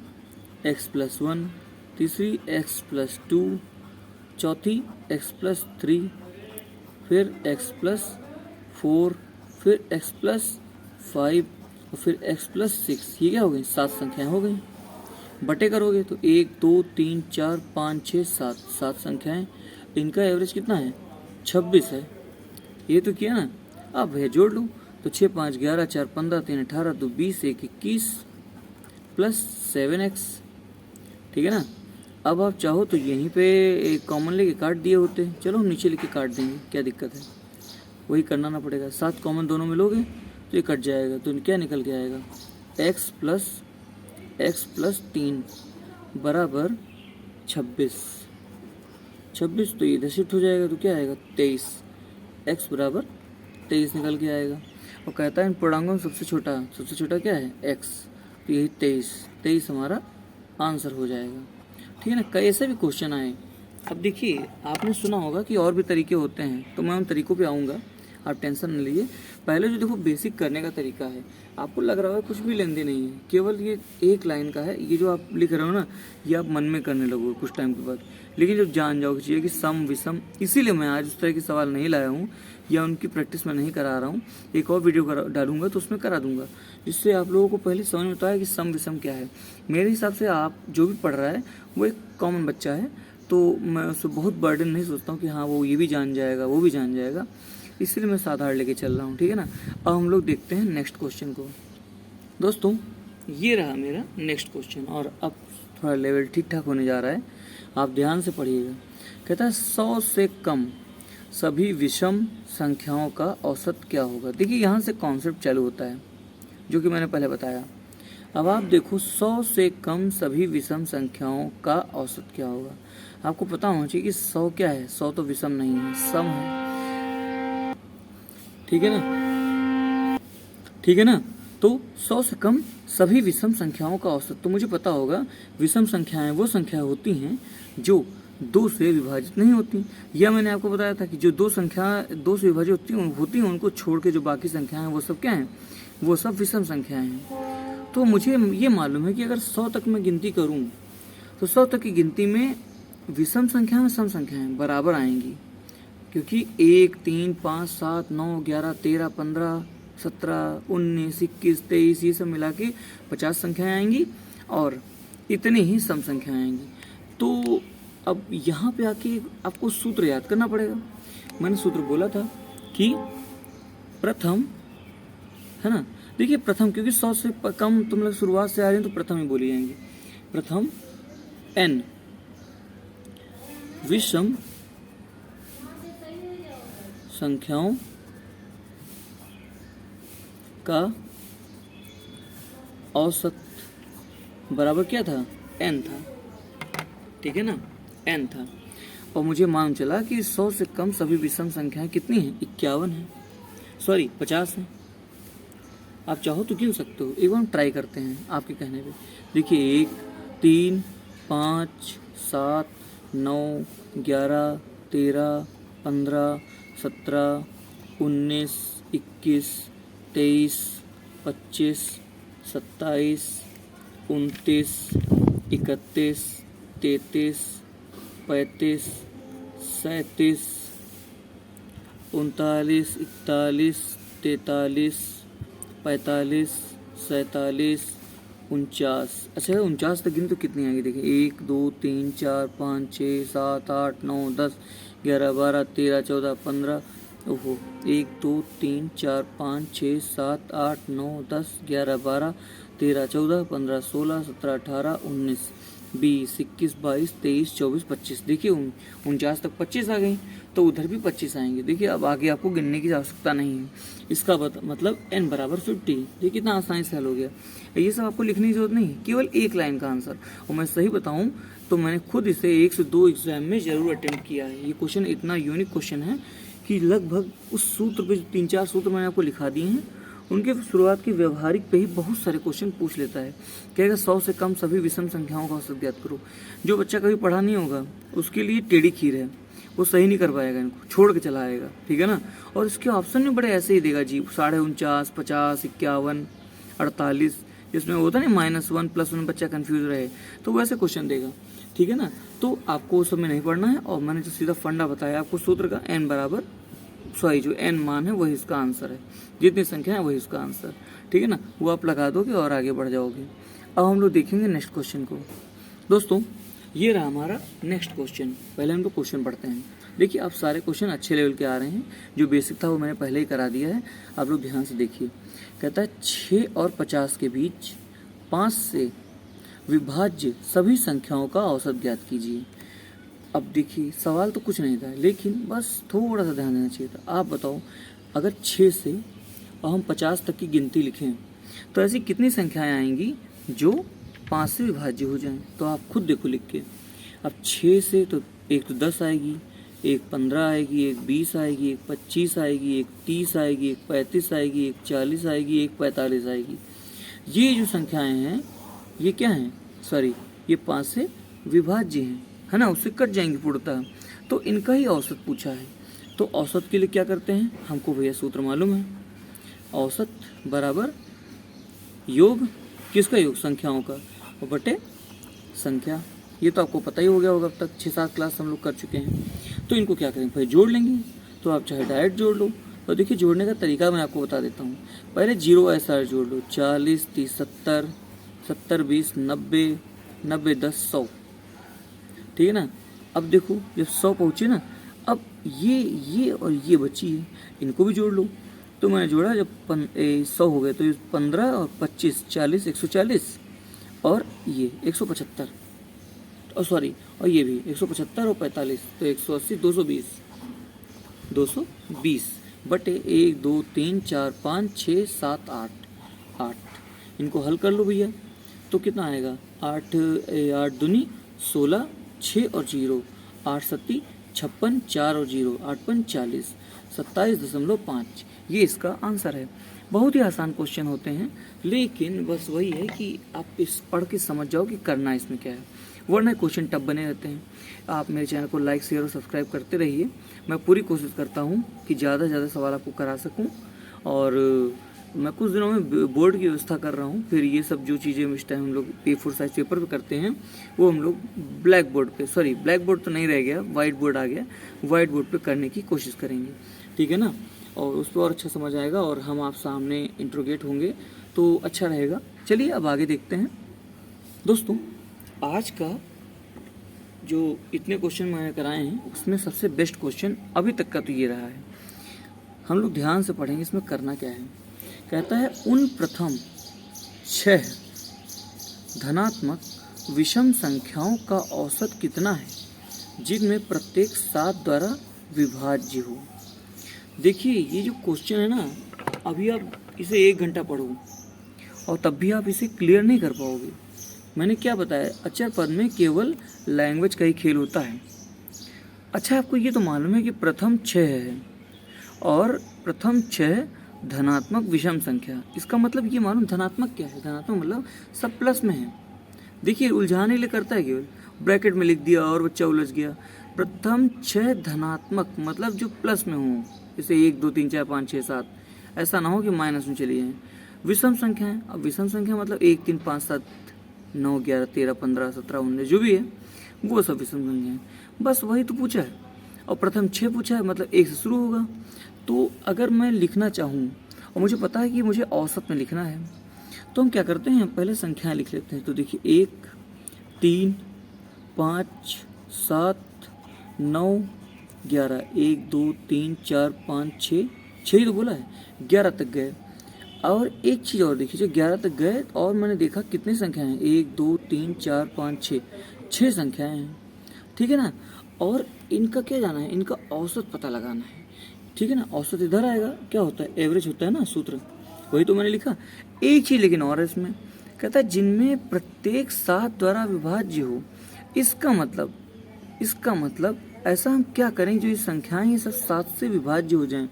x+1, तीसरी x+2, चौथी x+3, फिर x+4, फिर x+5 और फिर x+6। ये क्या हो गई, 7 संख्याएं हो गई। बटे करोगे तो 1 2 3 4 5 6 7, 7 संख्याएं। इनका एवरेज कितना है 26 है। ये तो किया ना। अब भैया जोड़ लो तो 6 5 11 4 15 3 18 2 20 1 21 प्लस 7x, ठीक है ना। अब आप चाहो तो यहीं पे एक कॉमन लेके काट दिए होते। चलो हम नीचे लेके काट देंगे, क्या दिक्कत है, वही करना ना पड़ेगा। 7 कॉमन दोनों में लोगे तो ये कट जाएगा। तो क्या निकल के आएगा, x+3 बराबर 26। 26 तो इधर शिफ्ट हो जाएगा तो क्या आएगा 23। x बराबर 23 निकल के आएगा। और कहता है इन पूर्णांकों में सबसे छोटा क्या है x। तो यही 23 हमारा आंसर हो जाएगा, ठीक है ना। कई ऐसे भी क्वेश्चन आए। अब देखिए आपने सुना होगा कि और भी तरीके होते हैं, तो मैं उन तरीकों पे आऊँगा, आप टेंशन न लीजिए। पहले जो देखो बेसिक करने का तरीका है, आपको लग रहा है कुछ भी लेंदे नहीं है, केवल ये एक लाइन का है। ये जो आप लिख रहे हो ना, ये आप मन में करने लगोगे कुछ टाइम के बाद। लेकिन जब जान जाओगे चाहिए कि सम विषम, इसीलिए मैं आज उस तरह के सवाल नहीं लाया हूँ या उनकी प्रैक्टिस मैं नहीं करा रहा हूँ। एक और वीडियो डालूंगा तो उसमें करा दूंगा, जिससे आप लोगों को पहले समझ में आता है कि सम विषम क्या है। मेरे हिसाब से आप जो भी पढ़ रहा है वो एक कॉमन बच्चा है, तो मैं उससे बहुत बर्डन नहीं सोचता हूँ कि हाँ वो ये भी जान जाएगा वो भी जान जाएगा, इसलिए मैं साधारण लेके चल रहा हूँ, ठीक है ना। अब हम लोग देखते हैं नेक्स्ट क्वेश्चन को। दोस्तों ये रहा मेरा नेक्स्ट क्वेश्चन, और अब थोड़ा लेवल ठीक ठाक होने जा रहा है, आप ध्यान से पढ़िएगा। कहता है 100 से कम सभी विषम संख्याओं का औसत क्या होगा। देखिए यहाँ से कॉन्सेप्ट चालू होता है जो कि मैंने पहले बताया। अब आप देखो 100 से कम सभी विषम संख्याओं का औसत क्या होगा। आपको पता होना चाहिए कि 100 क्या है, 100 तो विषम नहीं है, सम है, ठीक है ना, ठीक है ना। तो 100 से कम सभी विषम संख्याओं का औसत, तो मुझे पता होगा विषम संख्याएं वो संख्याएं होती हैं जो 2 से विभाजित नहीं होती। या मैंने आपको बताया था कि जो 2 से विभाजित होती हैं उनको छोड़ के जो बाकी संख्याएं हैं वो सब क्या हैं, वो सब विषम संख्याएं हैं। तो मुझे ये मालूम है कि अगर 100 तक मैं गिनती करूं तो 100 तक की गिनती में विषम संख्याएं सम संख्याएं बराबर आएंगी, क्योंकि 1, 3, 5, 7, 9, 11, 13, 15, 17, 19, 21, 23 ये सब मिला के 50 संख्याएं आएंगी और इतनी ही सम संख्याएं आएंगी। तो अब यहाँ पे आके आपको सूत्र याद करना पड़ेगा। मैंने सूत्र बोला था कि प्रथम, है ना, देखिए प्रथम, क्योंकि 100 से कम तुम लोग शुरुआत से आ रहे हैं तो प्रथम ही बोली जाएंगी। प्रथम n विषम संख्याओं का औसत बराबर क्या था, n था, ठीक है ना, n था। और मुझे मालूम चला कि 100 से कम सभी विषम संख्याएं कितनी हैं, 51 है, सॉरी 50 है। आप चाहो तो गिन सकते हो, एक बार हम ट्राई करते हैं आपके कहने पे। देखिए 1, 3, 5, 7, 9, 11, 13, 15, 17, 19, 21, 23, 25, 27, 29, 31, 33, 35, 37, 39, 41, 43, 45, 47, 49। अच्छा 49 तक गिन तो कितनी आएगी, देखिए 1, 2, 3, 4, 5, 6, 7, 8, 9, 10, 11, 12, 13, 14, 15, ओहो 1, 2, 3, 4, 5, 6, 7, 8, 9, 10, 11, 12, 13, 14, 15, 16, 17, 18, 19, 20, 21, 22, 23, 24, 25। देखिए 49 तक 25 आ गई, तो उधर भी 25 आएंगे। देखिए अब आगे आपको गिनने की आवश्यकता नहीं है। इसका मतलब n बराबर 50। देखिए कितना आसानी से हल हो गया। ये सब आपको लिखने की जरूरत नहीं, केवल एक लाइन का आंसर। और मैं सही बताऊं तो मैंने खुद इसे 1 से 2 एग्जाम में जरूर अटेम्प्ट किया है। ये क्वेश्चन इतना यूनिक क्वेश्चन है कि लगभग उस सूत्र पे 3-4 सूत्र मैंने आपको लिखा दिए हैं, उनके शुरुआत के व्यवहारिक पे ही बहुत सारे क्वेश्चन पूछ लेता है। कहेगा 100 से कम सभी विषम संख्याओं का औसत ज्ञात करो। जो बच्चा कभी पढ़ा नहीं होगा उसके लिए टेढ़ी खीर है, वो सही नहीं कर पाएगा, इनको छोड़ के चला आएगा, ठीक है ना। और इसके ऑप्शन में बड़े ऐसे ही देगा जी, 49.5, 50, 51, 48, जिसमें होता नहीं -1 +1 बच्चा कंफ्यूज रहे, तो वैसे क्वेश्चन देगा, ठीक है ना। तो आपको उस सब में नहीं पढ़ना है। और मैंने जो सीधा फंडा बताया आपको सूत्र का, n बराबर जो n मान है वही इसका आंसर है, जितनी संख्या है वही उसका आंसर, ठीक है ना। वो आप लगा दोगे और आगे बढ़ जाओगे। अब हम लोग देखेंगे नेक्स्ट क्वेश्चन को। दोस्तों ये रहा हमारा नेक्स्ट क्वेश्चन। पहले हम लोग क्वेश्चन पढ़ते हैं। देखिए आप सारे क्वेश्चन अच्छे लेवल के आ रहे हैं, जो बेसिक था वो मैंने पहले ही करा दिया है, आप लोग ध्यान से देखिए। कहता है 6 और 50 के बीच 5 से विभाज्य सभी संख्याओं का औसत ज्ञात कीजिए। अब देखिए सवाल तो कुछ नहीं था, लेकिन बस थोड़ा सा ध्यान देना चाहिए था। आप बताओ अगर 6 से और हम 50 तक की गिनती लिखें तो ऐसी कितनी संख्याएं आएंगी जो 5 से विभाज्य हो जाएं। तो आप खुद देखो लिख के। अब 6 से तो एक तो 10 आएगी, एक 15 आएगी, एक 20 आएगी, एक 25 आएगी, एक 30 आएगी, एक 35 आएगी, एक 40 आएगी, एक 45 आएगी। ये जो संख्याएं हैं ये क्या हैं, सॉरी ये 5 से विभाज्य हैं, है ना, उससे कट जाएंगी पूर्णतः। तो इनका ही औसत पूछा है। तो औसत के लिए क्या करते हैं, हमको भैया सूत्र मालूम है, औसत बराबर योग, किसका योग, संख्याओं का, और बटे संख्या। ये तो आपको पता ही हो गया होगा, अब तक 6-7 क्लास हम लोग कर चुके हैं। तो इनको क्या करें भाई, जोड़ लेंगे। तो आप चाहे डायरेक्ट जोड़ लो, और देखिए जोड़ने का तरीका मैं आपको बता देता हूँ। पहले 0 ऐसा जोड़ लो, 40, 30, 70, 70, 20, 90, 90, 10, 100, ठीक है ना। अब देखो जब 100 पहुँचे ना, अब ये और ये बची है, इनको भी जोड़ लो। तो मैंने जोड़ा, जब 100 हो गए तो 15 और 25, 40, 140, और ये 175, और सॉरी और ये भी 175 और 45, तो 180, 220, 220 बटे 1, 2, 3, 4, 5, 6, 7, 8। इनको हल कर लो भैया, तो कितना आएगा, 8 दूनी 16, 6 और 0, 8 सत्ती 56, 4 और 0, 8 पंच 40, 27.5। ये इसका आंसर है। बहुत ही आसान क्वेश्चन होते हैं, लेकिन बस वही है कि आप इस पढ़ के समझ जाओ कि करना इसमें क्या है, वरना क्वेश्चन टफ बने रहते हैं। आप मेरे चैनल को लाइक, शेयर और सब्सक्राइब करते रहिए। मैं पूरी कोशिश करता हूँ कि ज़्यादा से ज़्यादा सवाल आपको करा सकूँ, और मैं कुछ दिनों में बोर्ड की व्यवस्था कर रहा हूँ, फिर ये सब जो चीज़ें इस टाइम हम लोग A4 साइज पेपर पे करते हैं वो हम लोग ब्लैक बोर्ड पे, सॉरी ब्लैक बोर्ड तो नहीं रह गया, वाइट बोर्ड आ गया, वाइट बोर्ड पे करने की कोशिश करेंगे, ठीक है ना। और उस पर और अच्छा समझ आएगा और हम आप सामने इंट्रोगेट होंगे तो अच्छा रहेगा। चलिए अब आगे देखते हैं दोस्तों। आज का जो इतने क्वेश्चन मैंने कराए हैं उसमें सबसे बेस्ट क्वेश्चन अभी तक का तो ये रहा है। हम लोग ध्यान से पढ़ेंगे इसमें करना क्या है। कहता है उन प्रथम 6 धनात्मक विषम संख्याओं का औसत कितना है जिनमें प्रत्येक 7 द्वारा विभाज्य हो। देखिए ये जो क्वेश्चन है ना, अभी आप इसे 1 घंटा पढ़ो और तब भी आप इसे क्लियर नहीं कर पाओगे। मैंने क्या बताया, अचर पद में केवल लैंग्वेज का ही खेल होता है। अच्छा आपको ये तो मालूम है कि प्रथम 6 है और प्रथम 6 धनात्मक विषम संख्या, इसका मतलब ये मालूम धनात्मक क्या है, धनात्मक मतलब सब प्लस में है। देखिए उलझाने के लिए करता है केवल, ब्रैकेट में लिख दिया और बच्चा उलझ गया। प्रथम 6 धनात्मक मतलब जो प्लस में हो, जैसे 1 2 3 4 5 6 7, ऐसा ना हो कि माइनस में चली जाए। विषम संख्या है, अब विषम संख्या मतलब 1 3 5 7 9 11 13 15 17 19 जो भी है वो सब विषम संख्या है। बस वही तो पूछा है और प्रथम 6 पूछा है, मतलब 1 से शुरू होगा। तो अगर मैं लिखना चाहूँ और मुझे पता है कि मुझे औसत में लिखना है तो हम क्या करते हैं, पहले संख्याएं लिख लेते हैं। तो देखिए 1 3 5 7 9 11, 1 2 3 4 5 6 ही तो बोला है, 11 तक गए। और एक चीज़ और देखिए, जो 11 तक गए और मैंने देखा कितनी संख्याएं हैं, 1 2 3 4 5 6 संख्याएं हैं, ठीक है ना। और इनका क्या जाना है, इनका औसत पता लगाना है, ठीक है ना। औसत इधर आएगा, क्या होता है, एवरेज होता है ना सूत्र, वही तो मैंने लिखा। एक चीज़ लेकिन और है इसमें, कहता है जिनमें प्रत्येक 7 द्वारा विभाज्य हो। इसका मतलब ऐसा हम क्या करें जो ये संख्याएं ये सब 7 से विभाज्य हो जाएं।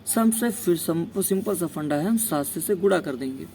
सबसे फिर सिंपल सा फंडा है, हम 7 से गुणा कर देंगे।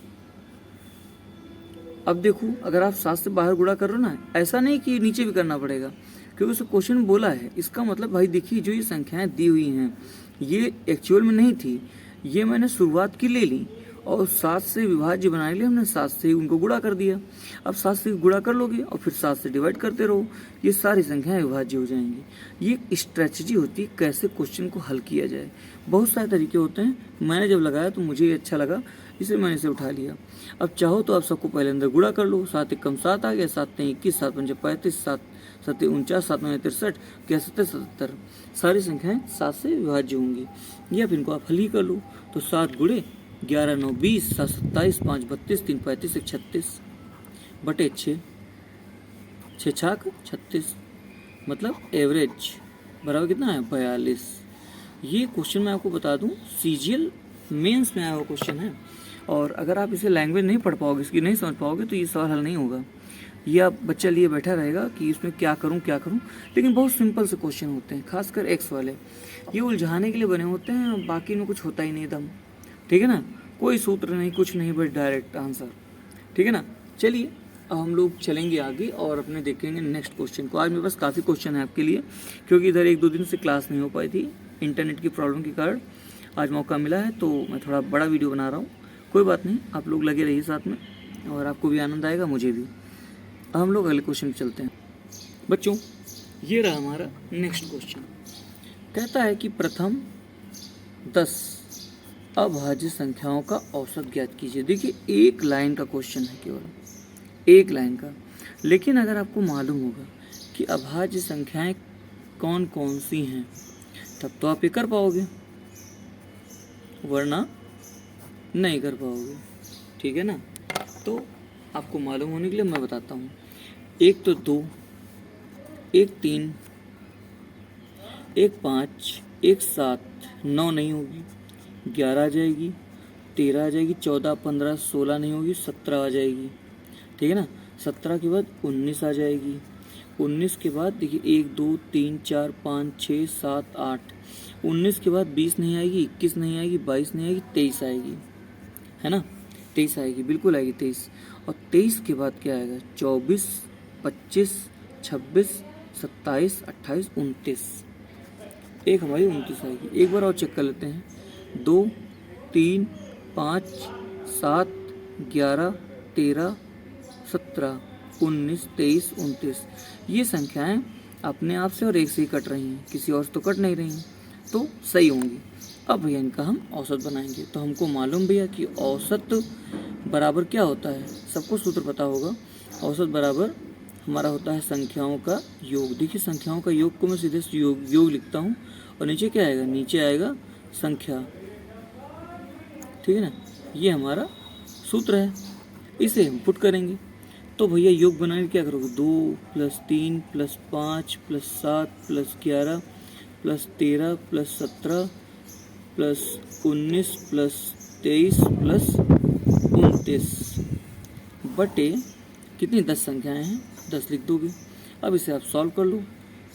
अब देखो अगर आप 7 से बाहर गुणा कर रहे हो ना, ऐसा नहीं कि नीचे भी करना पड़ेगा क्योंकि उसे क्वेश्चन में बोला है। इसका मतलब भाई देखिए जो ये संख्याएं दी हुई हैं ये एक्चुअल में नहीं थी, ये मैंने शुरुआत की ले ली और 7 से विभाज्य बनाने के लिए हमने 7 से उनको गुणा कर दिया। अब 7 से गुणा कर लोगे और फिर 7 से डिवाइड करते रहो, ये सारी संख्याएं विभाज्य हो जाएंगी। ये एक स्ट्रेटजी होती है कैसे क्वेश्चन को हल किया जाए। बहुत सारे तरीके होते हैं, मैंने जब लगाया तो मुझे ये अच्छा लगा, इसलिए मैंने इसे उठा लिया। अब चाहो तो आप सबको पहले अंदर गुणा कर लो, 7 1 7 आ गया, 7 3 21, 7 5 35, 7 7 49, 7 9 63, क्या 77, सारी संख्याएं 7 से विभाज्य होंगी। या फिर इनको आप हल ही कर लो, तो 7 गुणे 11 9 20, 7 27, 5 32, 3 35, 1 36 बटे 6 6 छाक 36, मतलब एवरेज बराबर कितना है 42। ये क्वेश्चन मैं आपको बता दूं सीजीएल मेंस में आया हुआ क्वेश्चन है और अगर आप इसे लैंग्वेज नहीं पढ़ पाओगे, इसकी नहीं समझ पाओगे तो ये सवाल हल नहीं होगा। ये आप बच्चा लिए बैठा रहेगा कि इसमें क्या करूं। लेकिन बहुत सिंपल से क्वेश्चन होते हैं, खासकर एक्स वाले, ये उलझाने के लिए बने होते हैं, बाकी में कुछ होता ही नहीं दम, ठीक है ना। कोई सूत्र नहीं, कुछ नहीं, बस डायरेक्ट आंसर, ठीक है ना। चलिए अब हम लोग चलेंगे आगे और अपने देखेंगे नेक्स्ट क्वेश्चन को। आज मेरे पास काफ़ी क्वेश्चन है आपके लिए क्योंकि इधर 1 2 दिन से क्लास नहीं हो पाई थी, इंटरनेट की प्रॉब्लम के कारण आज मौका मिला है तो मैं थोड़ा बड़ा वीडियो बना रहा हूँ। कोई बात नहीं, आप लोग लगे रहिए साथ में और आपको भी आनंद आएगा, मुझे भी। अब हम लोग अगले क्वेश्चन पे चलते हैं बच्चों। ये रहा हमारा नेक्स्ट क्वेश्चन, कहता है कि प्रथम 10 अभाज्य संख्याओं का औसत ज्ञात कीजिए। देखिए 1 लाइन का क्वेश्चन है, केवल 1 लाइन का, लेकिन अगर आपको मालूम होगा कि अभाज्य संख्याएं कौन कौन सी हैं तब तो आप ये कर पाओगे, वरना नहीं कर पाओगे, ठीक है ना। तो आपको मालूम होने के लिए मैं बताता हूँ। 1 तो 2, 1 3, 1 5, 1 7, 9 नहीं होगी, 11 आ जाएगी, 13 आ जाएगी, 14 15 16 नहीं होगी, 17 आ जाएगी, ठीक है ना। 17 के बाद 19 आ जाएगी, 19 के बाद देखिए 1 2 3 4 5 6 7 8, 19 के बाद 20 नहीं आएगी, 21 नहीं आएगी, 22 नहीं आएगी, 23 आएगी, है ना। 23 आएगी, बिल्कुल आएगी 23। और 23 के बाद क्या आएगा, 24 25 26 27 28 29, एक हमारी 29 आएगी। एक बार और चेक कर लेते हैं, 2 3 5 7, 11, 13, 17, 19, 23, 29 ये संख्याएं अपने आप से और एक से ही कट रही हैं, किसी और से तो कट नहीं रही हैं, तो सही होंगी। अब भैया इनका हम औसत बनाएंगे। तो हमको मालूम भैया कि औसत बराबर क्या होता है, सबको सूत्र पता होगा। औसत बराबर हमारा होता है संख्याओं का योग। देखिए संख्याओं का योग को मैं सीधे योग लिखता हूँ और नीचे क्या आएगा, नीचे आएगा संख्या, ठीक है ना। ये हमारा सूत्र है, इसे हम पुट करेंगे। तो भैया योग बनाने क्या करोगे, 2 + 3 + 5 + 7 + 11 + 13 + 17 + 19 + 23 + 29 बटे कितनी 10 संख्याएं हैं, 10 लिख दोगे। अब इसे आप सॉल्व कर लो।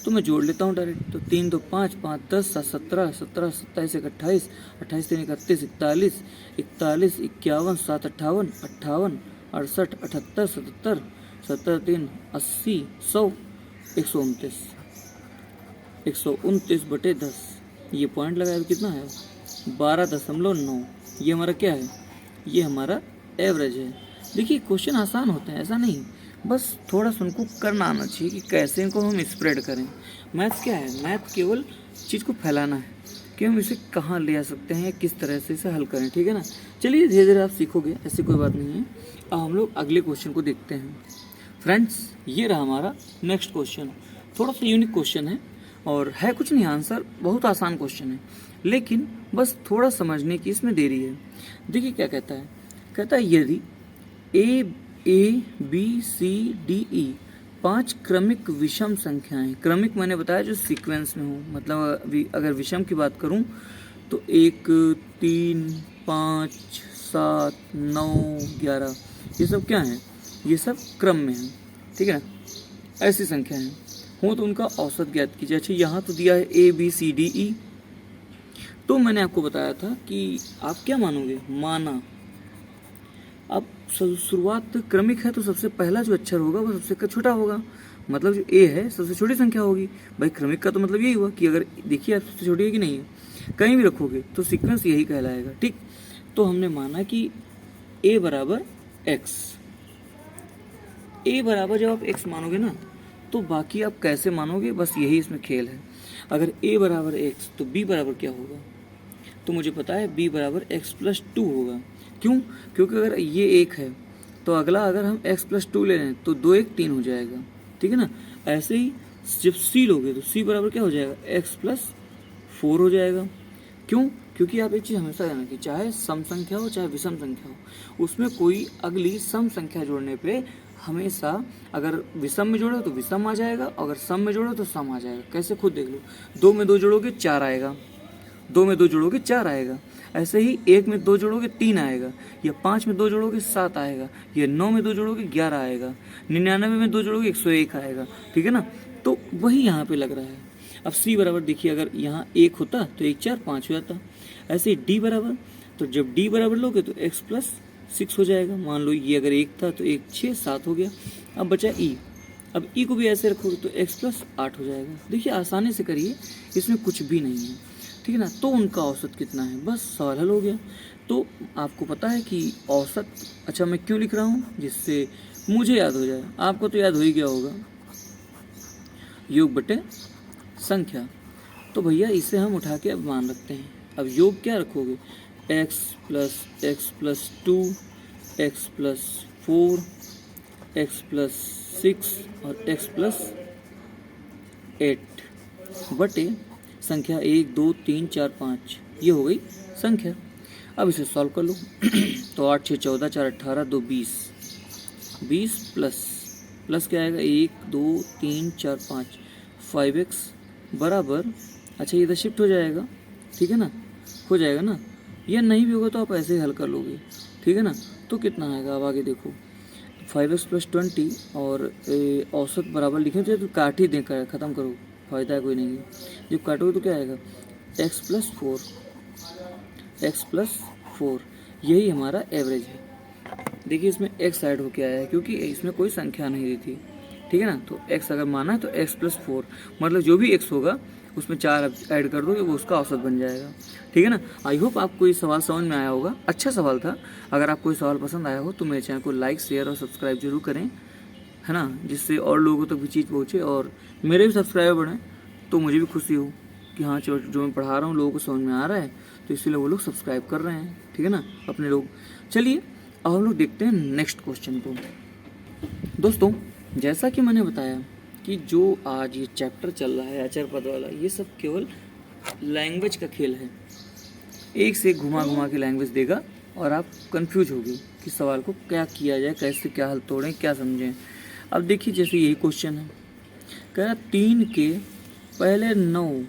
तो मैं जोड़ लेता हूँ डायरेक्ट। तो 3 2 5 5 10 7 17 17 27 1 28 28 3 31 41 41 51 7 58 58 68 78 77 77 3 80 100 129 129 बटे 10। ये पॉइंट लगाया तो कितना है, 12.9। ये हमारा क्या है, ये हमारा एवरेज है। देखिए क्वेश्चन आसान होते हैं, ऐसा नहीं, बस थोड़ा सा उनको करना आना चाहिए कि कैसे इनको हम स्प्रेड करें। मैथ्स क्या है, मैथ केवल चीज़ को फैलाना है कि हम इसे कहाँ ले आ सकते हैं, किस तरह से इसे हल करें, ठीक है ना। चलिए धीरे धीरे आप सीखोगे, ऐसी कोई बात नहीं है। अब हम लोग अगले क्वेश्चन को देखते हैं। फ्रेंड्स ये रहा हमारा नेक्स्ट क्वेश्चन। थोड़ा सा यूनिक क्वेश्चन है और है कुछ नहीं, आंसर बहुत आसान क्वेश्चन है, लेकिन बस थोड़ा समझने की इसमें देरी है। देखिए क्या कहता है, कहता है यदि A B C D E 5 क्रमिक विषम संख्याएं, क्रमिक मैंने बताया जो सीक्वेंस में हो, मतलब अगर विषम की बात करूं तो 1 3 5 7 9 11 ये सब क्या हैं, ये सब क्रम में हैं, ठीक है ना। ऐसी संख्याएं हो तो उनका औसत ज्ञात कीजिए। अच्छा यहाँ तो दिया है A B C D E, तो मैंने आपको बताया था कि आप क्या मानोगे, माना। अब शुरुआत क्रमिक है तो सबसे पहला जो अक्षर होगा वो सबसे छोटा होगा, मतलब जो ए है सबसे छोटी संख्या होगी। भाई क्रमिक का तो मतलब यही हुआ कि अगर देखिए आप सबसे छोटी है कि नहीं है, कहीं भी रखोगे तो सीक्वेंस यही कहलाएगा, ठीक। तो हमने माना कि ए बराबर एक्स, ए बराबर जब आप एक्स मानोगे ना तो बाकी आप कैसे मानोगे, बस यही इसमें खेल है। अगर ए बराबर एक्स तो बी बराबर क्या होगा, तो मुझे पता है बी बराबर एक्स + 2 होगा। क्यों, क्योंकि अगर ये 1 है तो अगला अगर हम x + 2 ले लें तो 2 1 3 हो जाएगा, ठीक है ना। ऐसे ही जब c लोगे तो c बराबर क्या हो जाएगा, x + 4 हो जाएगा। क्यों, क्योंकि आप एक चीज़ हमेशा जानना कि चाहे सम संख्या हो चाहे विषम संख्या हो, उसमें कोई अगली सम संख्या जोड़ने पे हमेशा अगर विषम में जोड़ो तो विषम आ जाएगा, अगर सम में जोड़ो तो सम आ जाएगा। कैसे, खुद देख लो, 2 में 2 जोड़ोगे 4 आएगा, 2 में 2 जोड़ोगे 4 आएगा। ऐसे ही 1 में 2 जोड़ोगे 3 आएगा, या 5 में 2 जोड़ोगे 7 आएगा, या 9 में 2 जोड़ोगे 11 आएगा, 99 में 2 जोड़ोगे 101 आएगा, ठीक है ना। तो वही यहाँ पे लग रहा है। अब c बराबर देखिए, अगर यहाँ 1 होता तो 1 4 5 हो जाता। ऐसे ही d बराबर, तो जब d बराबर लोगे तो x + 6 हो जाएगा। मान लो ये अगर 1 था तो 1 6 7 हो गया। अब बचा e, अब e को भी ऐसे रखोगे तो x + 8 हो जाएगा। देखिए आसानी से करिए, इसमें कुछ भी नहीं है, ठीक है ना। तो उनका औसत कितना है, बस सवाल हल हो गया। तो आपको पता है कि औसत, अच्छा मैं क्यों लिख रहा हूँ, जिससे मुझे याद हो जाए, आपको तो याद हो ही गया होगा, योग बटे संख्या। तो भैया इसे हम उठा के अब मान रखते हैं। अब योग क्या रखोगे, x + x + 2 x + 4 x + 6 और x + 8 बटे संख्या 1 2 3 4 5, ये हो गई संख्या। अब इसे सॉल्व कर लो। तो 8 6 14 4 18 2 20 20 प्लस क्या आएगा, 1 2 3 4 5 5x बराबर, अच्छा इधर शिफ्ट हो जाएगा, ठीक है ना, हो जाएगा ना। यह नहीं भी होगा तो आप ऐसे ही हल कर लोगे, ठीक है ना। तो कितना आएगा, अब आगे देखो, 5x + 20 और औसत बराबर लिखे तो काट ही देकर ख़त्म करो, फायदा है कोई नहीं है। जब काटोगे तो क्या आएगा, x + 4 यही हमारा एवरेज है। देखिए इसमें x ऐड होके आया है क्योंकि इसमें कोई संख्या नहीं दी थी, ठीक है ना। तो x अगर माना है तो x + 4, मतलब जो भी x होगा उसमें 4 ऐड कर दो, वो उसका औसत बन जाएगा। ठीक है ना। आई होप आपको ये सवाल समझ में आया होगा। अच्छा सवाल था। अगर आपको ये सवाल पसंद आया हो तो मेरे चैनल को लाइक, शेयर और सब्सक्राइब जरूर करें, है ना, जिससे और लोगों तक भी चीज़ पहुँचे और मेरे भी सब्सक्राइबर बढ़ें, तो मुझे भी खुशी हो कि हाँ चलो जो मैं पढ़ा रहा हूँ लोगों को समझ में आ रहा है, तो इसलिए वो लोग सब्सक्राइब कर रहे हैं। ठीक है ना, अपने लोग। चलिए अब हम लोग देखते हैं नेक्स्ट क्वेश्चन को। दोस्तों, जैसा कि मैंने बताया कि जो आज ये चैप्टर चल रहा है अचर पद वाला, ये सब केवल लैंग्वेज का खेल है। एक से एक घुमा घुमा के लैंग्वेज देगा और आप कंफ्यूज होगी कि सवाल को क्या किया जाए, कैसे क्या हल तोड़ें, क्या समझें। अब देखिए जैसे यही क्वेश्चन है, कह रहा 3 के पहले 9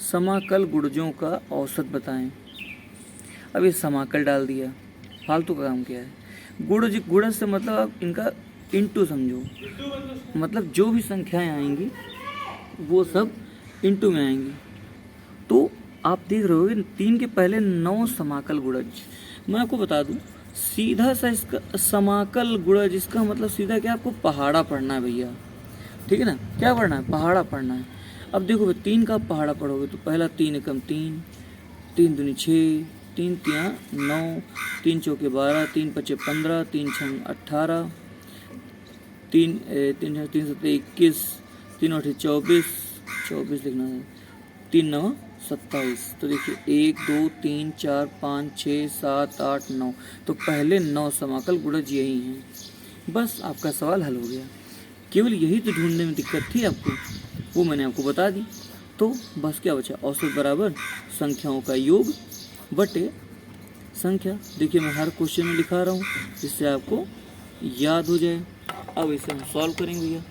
समाकल गुणजों का औसत बताएं। अब ये समाकल डाल दिया, फालतू का काम किया है। गुणज से मतलब आप इनका इंटू समझो, मतलब जो भी संख्याएं आएंगी वो सब इंटू में आएंगी। तो आप देख रहे होगे 3 के पहले 9 समाकल गुणज। मैं आपको बता दूं, सीधा सा इसका समाकल गुणज, इसका मतलब सीधा क्या, आपको पहाड़ा पढ़ना है भैया। ठीक है ना, क्या पढ़ना है, पहाड़ा पढ़ना है। अब देखो 3 का पहाड़ा पढ़ोगे तो पहला 3 एकम 3, 3 दूनी 6, 3 तिया 9, 3 चौके 12, 3 पचे 15, 3 छंग 18, 3 सत्ते 21, 3 आठे 24 लिखना है, 3 नवा 27। तो देखिए 1 2 3 4 5 6 7 8 9, तो पहले 9 समाकल गुणज यही हैं। बस आपका सवाल हल हो गया। केवल यही तो ढूंढने में दिक्कत थी आपको, वो मैंने आपको बता दी। तो बस क्या बचा, औसत बराबर संख्याओं का योग बटे संख्या। देखिए मैं हर क्वेश्चन में लिखा रहा हूँ जिससे आपको याद हो जाए। अब इसे हम सॉल्व करेंगे भैया।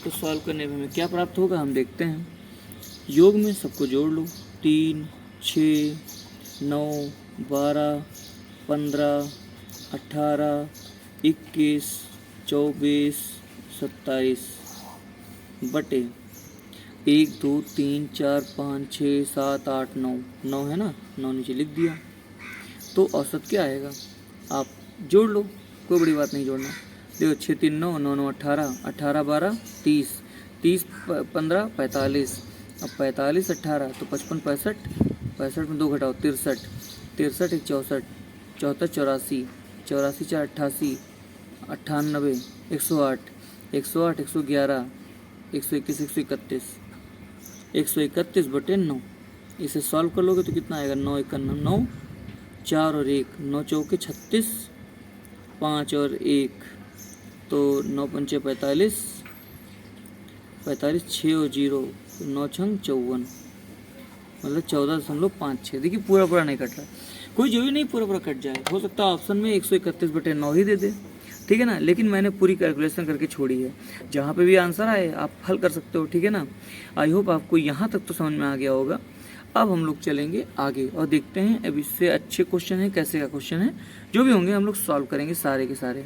तो सॉल्व करने में हमें क्या प्राप्त होगा, हम देखते हैं। योग में सबको जोड़ लो, 3 6 9 12 15 18 21 24 27 बटे 1 2 3 4 5 6 7 8 9, 9 है ना, 9 नीचे लिख दिया। तो औसत क्या आएगा, आप जोड़ लो, कोई बड़ी बात नहीं जोड़ना। देखो 6 3 9, 9 9 18, 18 12 30, 30 15 45, अब 45 18 तो 55 65, 65 में 2 घटाओ 63, 63 एक 64, 64 84, 84 4 88, 98 108, 108 111, 121 131, 131 बटे 9। इसे सॉल्व कर लोगे तो कितना आएगा, 9 1 9, 4 और 1 9 चौके 36, 5 और 1 तो 9 पंचे 45, 45 6 और 0 9 छंग 54, मतलब 14.56। देखिए पूरा नहीं कट रहा, कोई जो भी नहीं पूरा कट जाए। हो सकता है ऑप्शन में 131 बटे 9 ही दे दे, ठीक है ना, लेकिन मैंने पूरी कैलकुलेशन करके छोड़ी है। जहाँ पे भी आंसर आए आप हल कर सकते हो, ठीक है ना। आई होप आपको यहाँ तक तो समझ में आ गया होगा। अब हम लोग चलेंगे आगे और देखते हैं अब इससे अच्छे क्वेश्चन है, कैसे का क्वेश्चन है, जो भी होंगे हम लोग सॉल्व करेंगे सारे के सारे।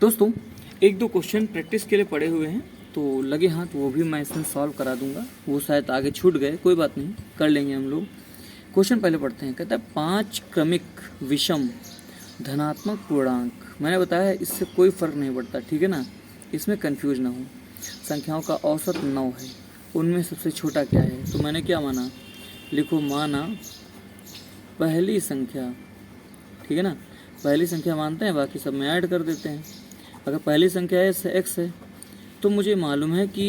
दोस्तों 1-2 क्वेश्चन प्रैक्टिस के लिए पड़े हुए हैं, तो लगे हाथ वो भी मैं इसमें सॉल्व करा दूंगा। वो शायद आगे छूट गए, कोई बात नहीं, कर लेंगे हम लोग। क्वेश्चन पहले पढ़ते हैं। कहता है 5 क्रमिक विषम धनात्मक पूर्णांक। मैंने बताया इससे कोई फर्क नहीं पड़ता, ठीक है ना, इसमें कंफ्यूज ना हो। संख्याओं का औसत 9 है, उनमें सबसे छोटा क्या है। तो मैंने क्या माना, लिखो माना पहली संख्या, ठीक है ना, पहली संख्या मानते हैं, बाकी सब में ऐड कर देते हैं। अगर पहली संख्या x है तो मुझे मालूम है कि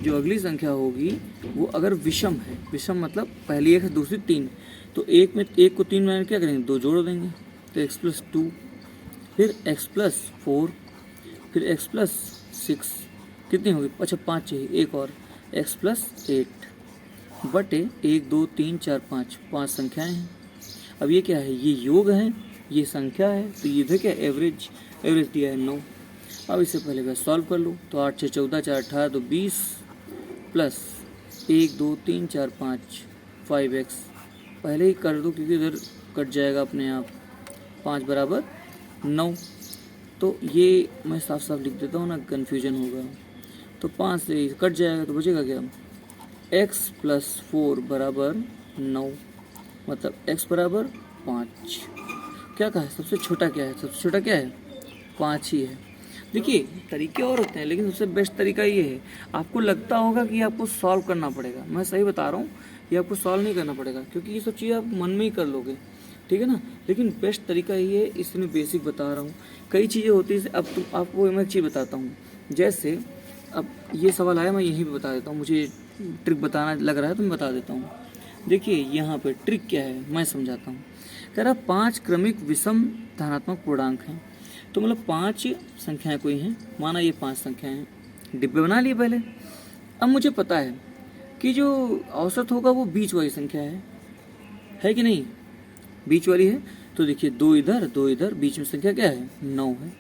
जो अगली संख्या होगी वो अगर विषम है, विषम मतलब पहली 1 है दूसरी 3, तो 1 में 1 को 3 में क्या करेंगे, 2 जोड़ देंगे, तो x+2, फिर x+4, फिर x+6, कितनी होगी, अच्छा 5 चाहिए, एक और x+8 बटे 1 2 3 4 5, 5 संख्याएं हैं। अब ये क्या है, ये योग है, ये संख्या है, तो ये देखिए एवरेज दिया है 9। अब इससे पहले मैं सॉल्व कर लूँ, तो 8 6 14 4 18 तो 20 प्लस 1 2 3 4 5 5x पहले ही कर दो क्योंकि इधर कट जाएगा अपने आप, 5 बराबर 9। तो ये मैं साफ साफ लिख देता हूँ ना, कन्फ्यूजन होगा। तो 5 से कट जाएगा तो बचेगा क्या, x+4 बराबर 9, मतलब x बराबर 5। क्या कहा है, सबसे छोटा क्या है, सबसे छोटा क्या है, 5 ही है। देखिए तरीके और होते हैं, लेकिन सबसे बेस्ट तरीका ये है। आपको लगता होगा कि आपको सॉल्व करना पड़ेगा, मैं सही बता रहा हूँ, ये आपको सॉल्व नहीं करना पड़ेगा, क्योंकि ये सब चीज़ें आप मन में ही कर लोगे, ठीक है ना। लेकिन बेस्ट तरीका ये है, इसमें बेसिक बता रहा हूँ। कई चीज़ें होती है, अब तुम आपको मैं एक चीज़ बताता हूँ। जैसे अब ये सवाल आया, मैं यहीं पे बता देता हूँ, मुझे ट्रिक बताना लग रहा है तो मैं बता देता हूँ। देखिए यहाँ पे ट्रिक क्या है मैं समझाता हूँ। कह रहा 5 क्रमिक विषम धनात्मक पूर्णांक हैं। तो मतलब 5 संख्याएं कोई हैं, माना ये 5 संख्याएं हैं, डिब्बे बना लिए पहले। अब मुझे पता है कि जो औसत होगा वो बीच वाली संख्या है कि नहीं, बीच वाली है। तो देखिए 2 इधर 2 इधर, बीच में संख्या क्या है, 9 है।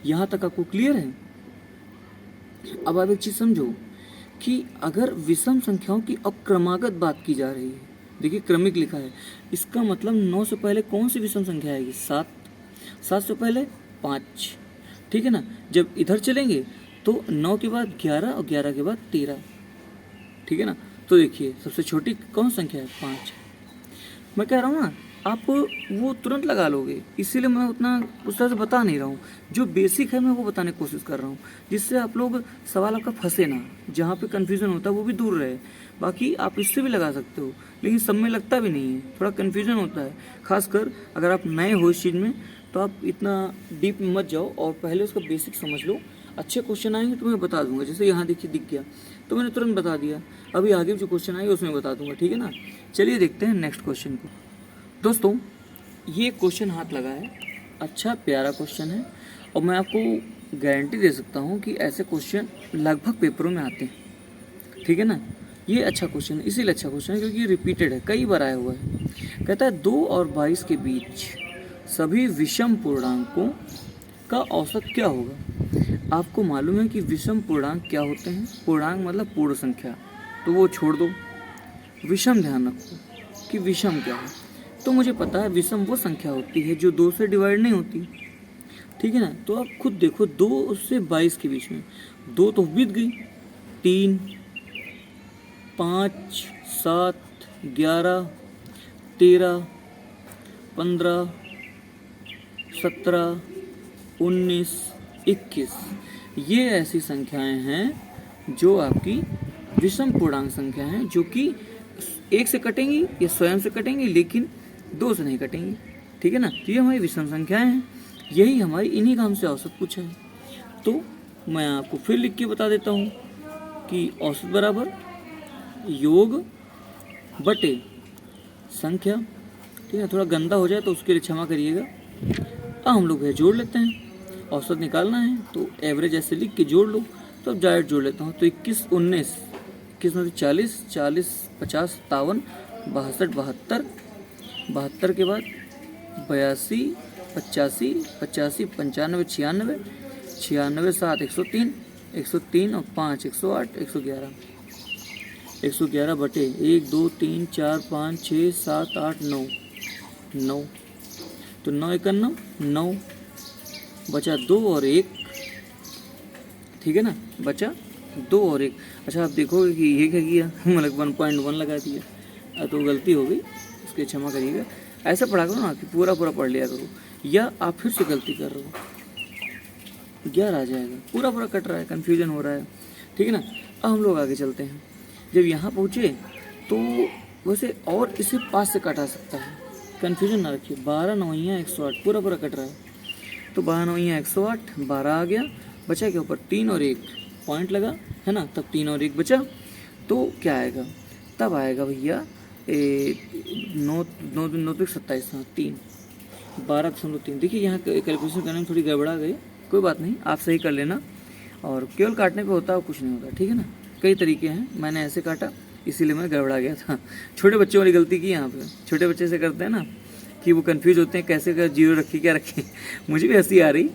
यहाँ तक आपको क्लियर है। अब आप एक चीज़ समझो कि अगर विषम संख्याओं की अक्रमागत बात की जा रही है, देखिए क्रमिक लिखा है, इसका मतलब 9 से पहले कौन सी विषम संख्या आएगी, 7, 7 से पहले 5, ठीक है ना। जब इधर चलेंगे तो 9 के बाद 11 और 11 के बाद 13, ठीक है ना। तो देखिए सबसे छोटी कौन संख्या है, 5। मैं कह रहा हूँ ना, आप वो तुरंत लगा लोगे, इसीलिए मैं उतना उस तरह से बता नहीं रहा हूँ। जो बेसिक है मैं वो बताने की कोशिश कर रहा हूँ, जिससे आप लोग सवाल आपका फंसे ना, जहाँ पे कन्फ्यूज़न होता है वो भी दूर रहे। बाकी आप इससे भी लगा सकते हो, लेकिन सब में लगता भी नहीं है, थोड़ा कन्फ्यूज़न होता है। खासकर अगर आप नए हो इस चीज़ में तो आप इतना डीप में मत जाओ और पहले उसका बेसिक समझ लो। अच्छे क्वेश्चन आएंगे तो मैं बता दूंगा, जैसे यहाँ देखिए दिख गया तो मैंने तुरंत बता दिया। अभी आगे जो क्वेश्चन आएंगे उसमें बता दूंगा, ठीक है ना। चलिए देखते हैं नेक्स्ट क्वेश्चन को। दोस्तों ये क्वेश्चन हाथ लगा है, अच्छा प्यारा क्वेश्चन है, और मैं आपको गारंटी दे सकता हूँ कि ऐसे क्वेश्चन लगभग पेपरों में आते हैं, ठीक है ना। ये अच्छा क्वेश्चन है, इसीलिए अच्छा क्वेश्चन है क्योंकि ये रिपीटेड है, कई बार आया हुआ है। कहता है 2 और 22 के बीच सभी विषम पूर्णांकों का औसत क्या होगा। आपको मालूम है कि विषम पूर्णांक क्या होते हैं, पूर्णांक मतलब पूर्ण संख्या, तो वो छोड़ दो, विषम ध्यान रखो कि विषम क्या है। तो मुझे पता है विषम वो संख्या होती है जो 2 से डिवाइड नहीं होती, ठीक है ना। तो आप खुद देखो 2 से 22 के बीच में 2 तो बीत गई, 3, 5, 7, 11, 13, 15, 17, 19, 21, ये ऐसी संख्याएं हैं जो आपकी विषम पूर्णांक संख्या हैं, जो कि 1 से कटेंगी या स्वयं से कटेंगी, लेकिन 2 से नहीं कटेंगी, ठीक है ना। तो ये हमारी विषम संख्याएं हैं, यही हमारी, इन्हीं का हमसे औसत पूछा है। तो मैं आपको फिर लिख के बता देता हूँ कि औसत बराबर योग बटे संख्या, ठीक है। थोड़ा गंदा हो जाए तो उसके लिए क्षमा करिएगा। अब हम लोग है जोड़ लेते हैं, औसत निकालना है तो एवरेज ऐसे लिख के जोड़ लो। तो अब डायरेक्ट जोड़ लेता हूँ, तो 21, 19, 21 में 40, 40, 50, 57, 62, 72 के बाद 82, 85, 85, 95, 96, 96, 7, 103, 103 और 5, 108, 111, 111 बटे 1, 2, 3, 4, 5, 6, 7, 8, 9, 9, तो 9 51, 9, बचा 2 और 1, ठीक है ना, बचा 2 और 1। अच्छा आप देखोगे कि ये क्या किया, मतलब 1.1 लगा दिया, तो गलती हो गई, उसके क्षमा करिएगा। ऐसा पढ़ा करो ना कि पूरा पूरा पढ़ लिया करो, या आप फिर से गलती कर रहे हो, 11 आ जाएगा, पूरा पूरा कट रहा है, कन्फ्यूजन हो रहा है, ठीक है ना। अब हम लोग आगे चलते हैं। जब यहाँ पहुँचे तो वैसे और इसे 5 से काटा सकता है, कन्फ्यूजन ना रखिए। 12 9 108, पूरा पूरा कट रहा है, तो 12 9 108, 12 आ गया, बचा के ऊपर 3 और 1 पॉइंट लगा है ना, तब 3 और 1 बचा, तो क्या आएगा, तब आएगा भैया 9 9 9 27, हाँ 3, 12.3। देखिए यहाँ कैलकुलेशन करने में थोड़ी गड़बड़ा गई, कोई बात नहीं, आप सही कर लेना, और केवल काटने पे होता है, कुछ नहीं होता, ठीक है ना। कई तरीके हैं, मैंने ऐसे काटा इसीलिए मैं गड़बड़ा गया था। छोटे बच्चों वाली गलती की यहाँ पे, छोटे बच्चे से करते हैं ना कि वो कंफ्यूज होते हैं कैसे कर, जीरो रखी क्या रखी। मुझे भी हंसी आ रही,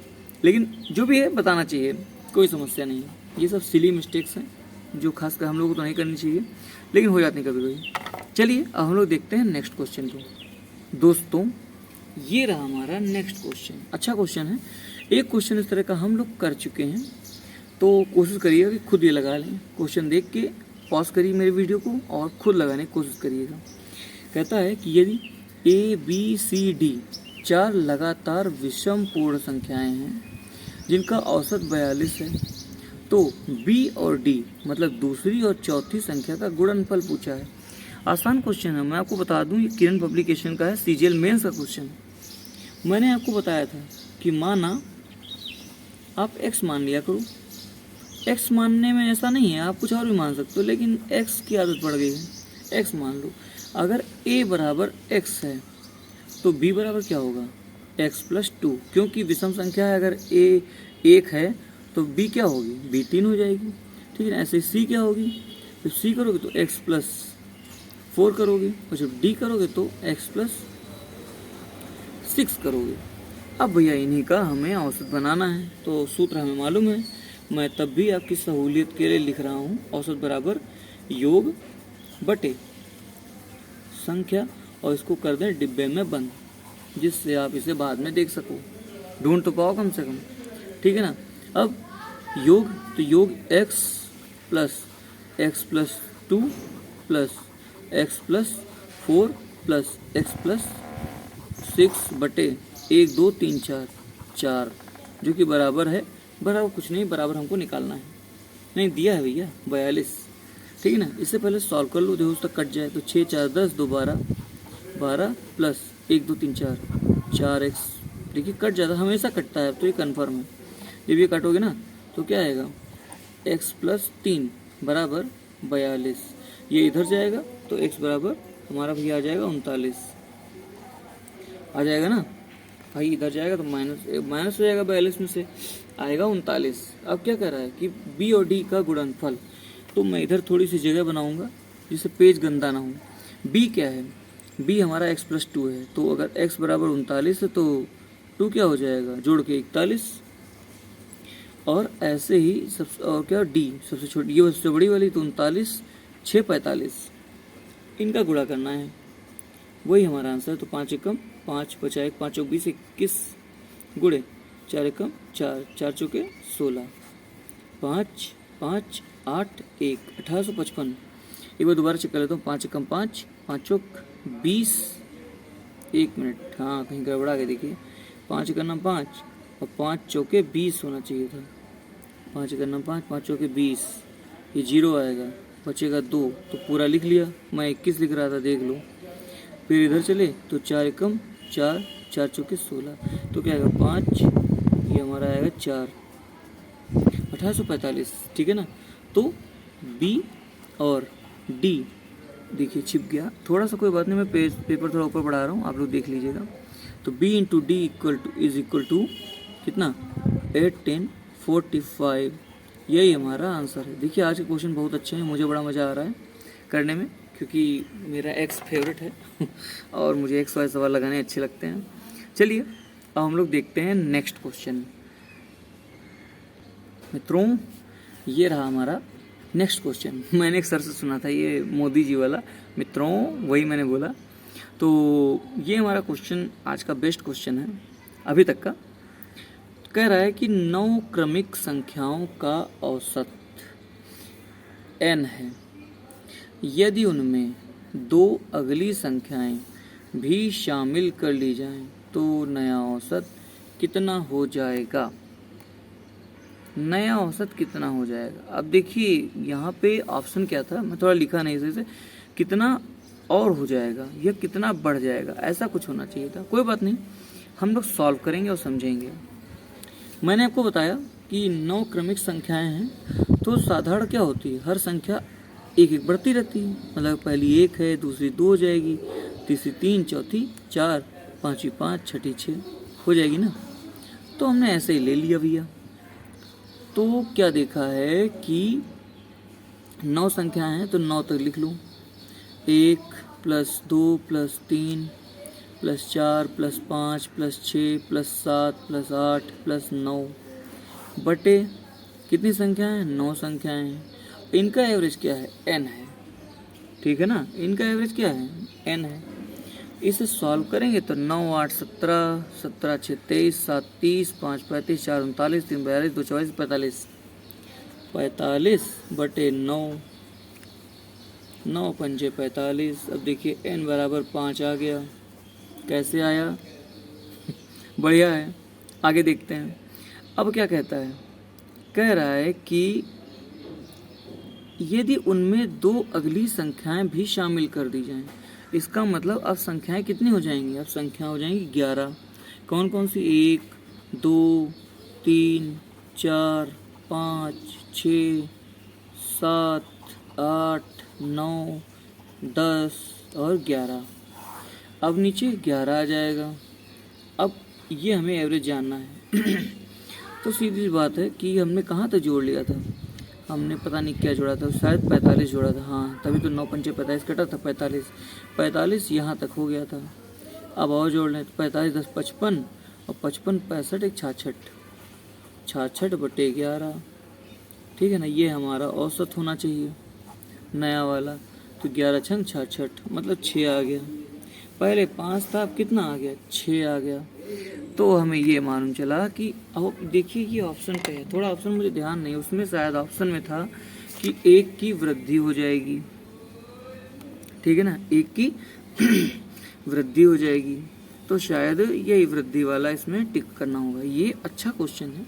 लेकिन जो भी है बताना चाहिए, कोई समस्या नहीं है। ये सब सिली मिस्टेक्स हैं जो खासकर हम लोग को तो नहीं करनी चाहिए, लेकिन हो जाती है कभी कभी। चलिए अब हम लोग देखते हैं नेक्स्ट क्वेश्चन को। दोस्तों ये रहा हमारा नेक्स्ट क्वेश्चन, अच्छा क्वेश्चन है। एक क्वेश्चन इस तरह का हम लोग कर चुके हैं, तो कोशिश करिएगा कि खुद ये लगा लें। क्वेश्चन देख के पॉज करिए मेरे वीडियो को और खुद लगाने की कोशिश करिएगा। कहता है कि यदि A B C D 4 लगातार विषम पूर्ण संख्याएं हैं, जिनका औसत 42 है, तो बी और डी मतलब दूसरी और चौथी संख्या का गुणनफल पूछा है। आसान क्वेश्चन है, मैं आपको बता दूं, ये किरण पब्लिकेशन का है, सीजीएल मेंस का क्वेश्चन। मैंने आपको बताया था कि माना आप x मान लिया करो। x मानने में ऐसा नहीं है, आप कुछ और भी मान सकते हो, लेकिन x की आदत पड़ गई है। x मान लो, अगर a बराबर x है तो b बराबर क्या होगा, x प्लस 2, क्योंकि विषम संख्या है। अगर a 1 है तो b क्या होगी, b 3 हो जाएगी। ठीक है ना। ऐसे c क्या होगी, जब c करोगे तो x प्लस 4 करोगे, और जब d करोगे तो x प्लस 6 करोगे। अब भैया इन्हीं का हमें औसत बनाना है, तो सूत्र हमें मालूम है। मैं तब भी आपकी सहूलियत के लिए लिख रहा हूँ, औसत बराबर योग बटे संख्या, और इसको कर दें डिब्बे में बंद, जिससे आप इसे बाद में देख सको, ढूंढ तो पाओ कम से कम। ठीक है ना। अब योग, तो योग x plus 2 plus x plus 4 plus x plus 6 बटे 1 2 3 4, जो कि बराबर है, बराबर कुछ नहीं, बराबर हमको निकालना है, नहीं दिया है भैया 42। ठीक है ना। इससे पहले सॉल्व कर लो, देखो तक कट जाए तो 6 4 10 2 12 प्लस 1 2 3 4 x, देखिए कट जाता, हमेशा कटता है, तो ये कन्फर्म है। जब ये काटोगे ना तो क्या आएगा, x प्लस 3 बराबर 42, ये इधर जाएगा तो x बराबर हमारा भैया आ जाएगा 39, आ जाएगा ना भाई, इधर जाएगा तो माइनस हो जाएगा, 42 में से आएगा 39। अब क्या कर रहा है कि b और d का गुणनफल, तो मैं इधर थोड़ी सी जगह बनाऊंगा जिससे पेज गंदा ना हो। b क्या है, b हमारा x प्लस 2 है, तो अगर x बराबर 39 है तो 2 क्या हो जाएगा, जोड़ के 41, और ऐसे ही सब, और क्या d सबसे छोटी, ये सबसे बड़ी वाली, तो 39 6 45, इनका गुणा करना है, वही हमारा आंसर है। तो 5 एकम 5 बचा 1, 5 20 21 गुणे 4 एकम 4, 4 चौके 16, 5 5 8 1 1855। एक बार दोबारा चेक कर लेता हूँ, 5 एकम 5, 5 चौक 20, 1 मिनट, हाँ कहीं गड़बड़ा गया, देखिए 5 एकम 5 और 5 चौके 20 होना चाहिए था, 5 एकम 5, 5 चौके 20, ये 0 आएगा, बचेगा 2, तो पूरा लिख लिया। मैं 21 लिख रहा था, देख लो। फिर इधर चले तो 4 एकम 4, 4 चौके 16, तो क्या आएगा 5, ये हमारा आएगा 4, 1845। ठीक है ना। तो B और D देखिए छिप गया, थोड़ा सा कोई बात नहीं, मैं पेपर थोड़ा ऊपर बढ़ा रहा हूँ, आप लोग देख लीजिएगा। तो B into D is equal to कितना, 8 10 45, यही हमारा आंसर है। देखिए आज के क्वेश्चन बहुत अच्छे हैं, मुझे बड़ा मज़ा आ रहा है करने में, क्योंकि मेरा एक्स फेवरेट है और मुझे एक्स वाले सवाल लगाने अच्छे लगते हैं। चलिए अब हम लोग देखते हैं नेक्स्ट क्वेश्चन। मित्रों ये रहा हमारा नेक्स्ट क्वेश्चन। मैंने एक सर से सुना था ये मोदी जी वाला, मित्रों वही मैंने बोला। तो ये हमारा क्वेश्चन आज का बेस्ट क्वेश्चन है अभी तक का। कह रहा है कि 9 क्रमिक संख्याओं का औसत n है, यदि उनमें 2 अगली संख्याएं भी शामिल कर ली जाएं तो नया औसत कितना हो जाएगा, नया औसत कितना हो जाएगा। अब देखिए यहाँ पे ऑप्शन क्या था, मैं थोड़ा लिखा नहीं सही से, कितना और हो जाएगा या कितना बढ़ जाएगा, ऐसा कुछ होना चाहिए था। कोई बात नहीं, हम लोग सॉल्व करेंगे और समझेंगे। मैंने आपको बताया कि 9 क्रमिक संख्याएं हैं, तो साधारण क्या होती है, हर संख्या एक एक बढ़ती रहती है। मतलब पहली 1 है, दूसरी 2 हो जाएगी, तीसरी 3, चौथी 4, पांचवी 5, छठी 6 हो जाएगी ना। तो हमने ऐसे ही ले लिया भैया। तो क्या देखा है कि 9 संख्याएं हैं तो 9 तक लिख लूँ, 1 plus 2 plus 3 plus 4 plus 5 plus 6 plus 7 plus 8 plus 9 बटे कितनी संख्याएं हैं, 9 संख्याएं हैं। इनका एवरेज क्या है, n है। ठीक है ना, इनका एवरेज क्या है, n है। इसे सॉल्व करेंगे तो 9 8 17, 17 6 23, 7 30, 5 35, 4 39, 3 42, 2 44, 45, 45 बटे 9, 9 पंजे 45। अब देखिए n बराबर 5 आ गया। कैसे आया बढ़िया है, आगे देखते हैं। अब क्या कहता है, कह रहा है कि यदि उनमें 2 अगली संख्याएं भी शामिल कर दी जाएं, इसका मतलब अब संख्याएं कितनी हो जाएंगी, अब संख्या हो जाएंगी 11। कौन कौन सी, 1 2 3 4 5 6 7 8 9 10 और 11। अब नीचे 11 आ जाएगा। अब ये हमें एवरेज जानना है। तो सीधी सी बात है कि हमने कहाँ तक जोड़ लिया था, हमने पता नहीं क्या जोड़ा था, शायद 45 जोड़ा था। हाँ, तभी तो 9 पंचे 45 कटा था, 45 यहाँ तक हो गया था। अब और जोड़ लें तो 45 10 55 और 55 65 एक 66 बटे 11। ठीक है ना, ये हमारा औसत होना चाहिए नया वाला। तो 11 छंग 66 मतलब 6 आ गया। पहले 5 था, अब कितना आ गया, 6 आ गया। तो हमें ये मालूम चला कि अब देखिए ये ऑप्शन पे है, थोड़ा ऑप्शन मुझे ध्यान नहीं, उसमें शायद ऑप्शन में था कि 1 की वृद्धि हो जाएगी। ठीक है ना, 1 की वृद्धि हो जाएगी, तो शायद यही वृद्धि वाला इसमें टिक करना होगा। ये अच्छा क्वेश्चन है।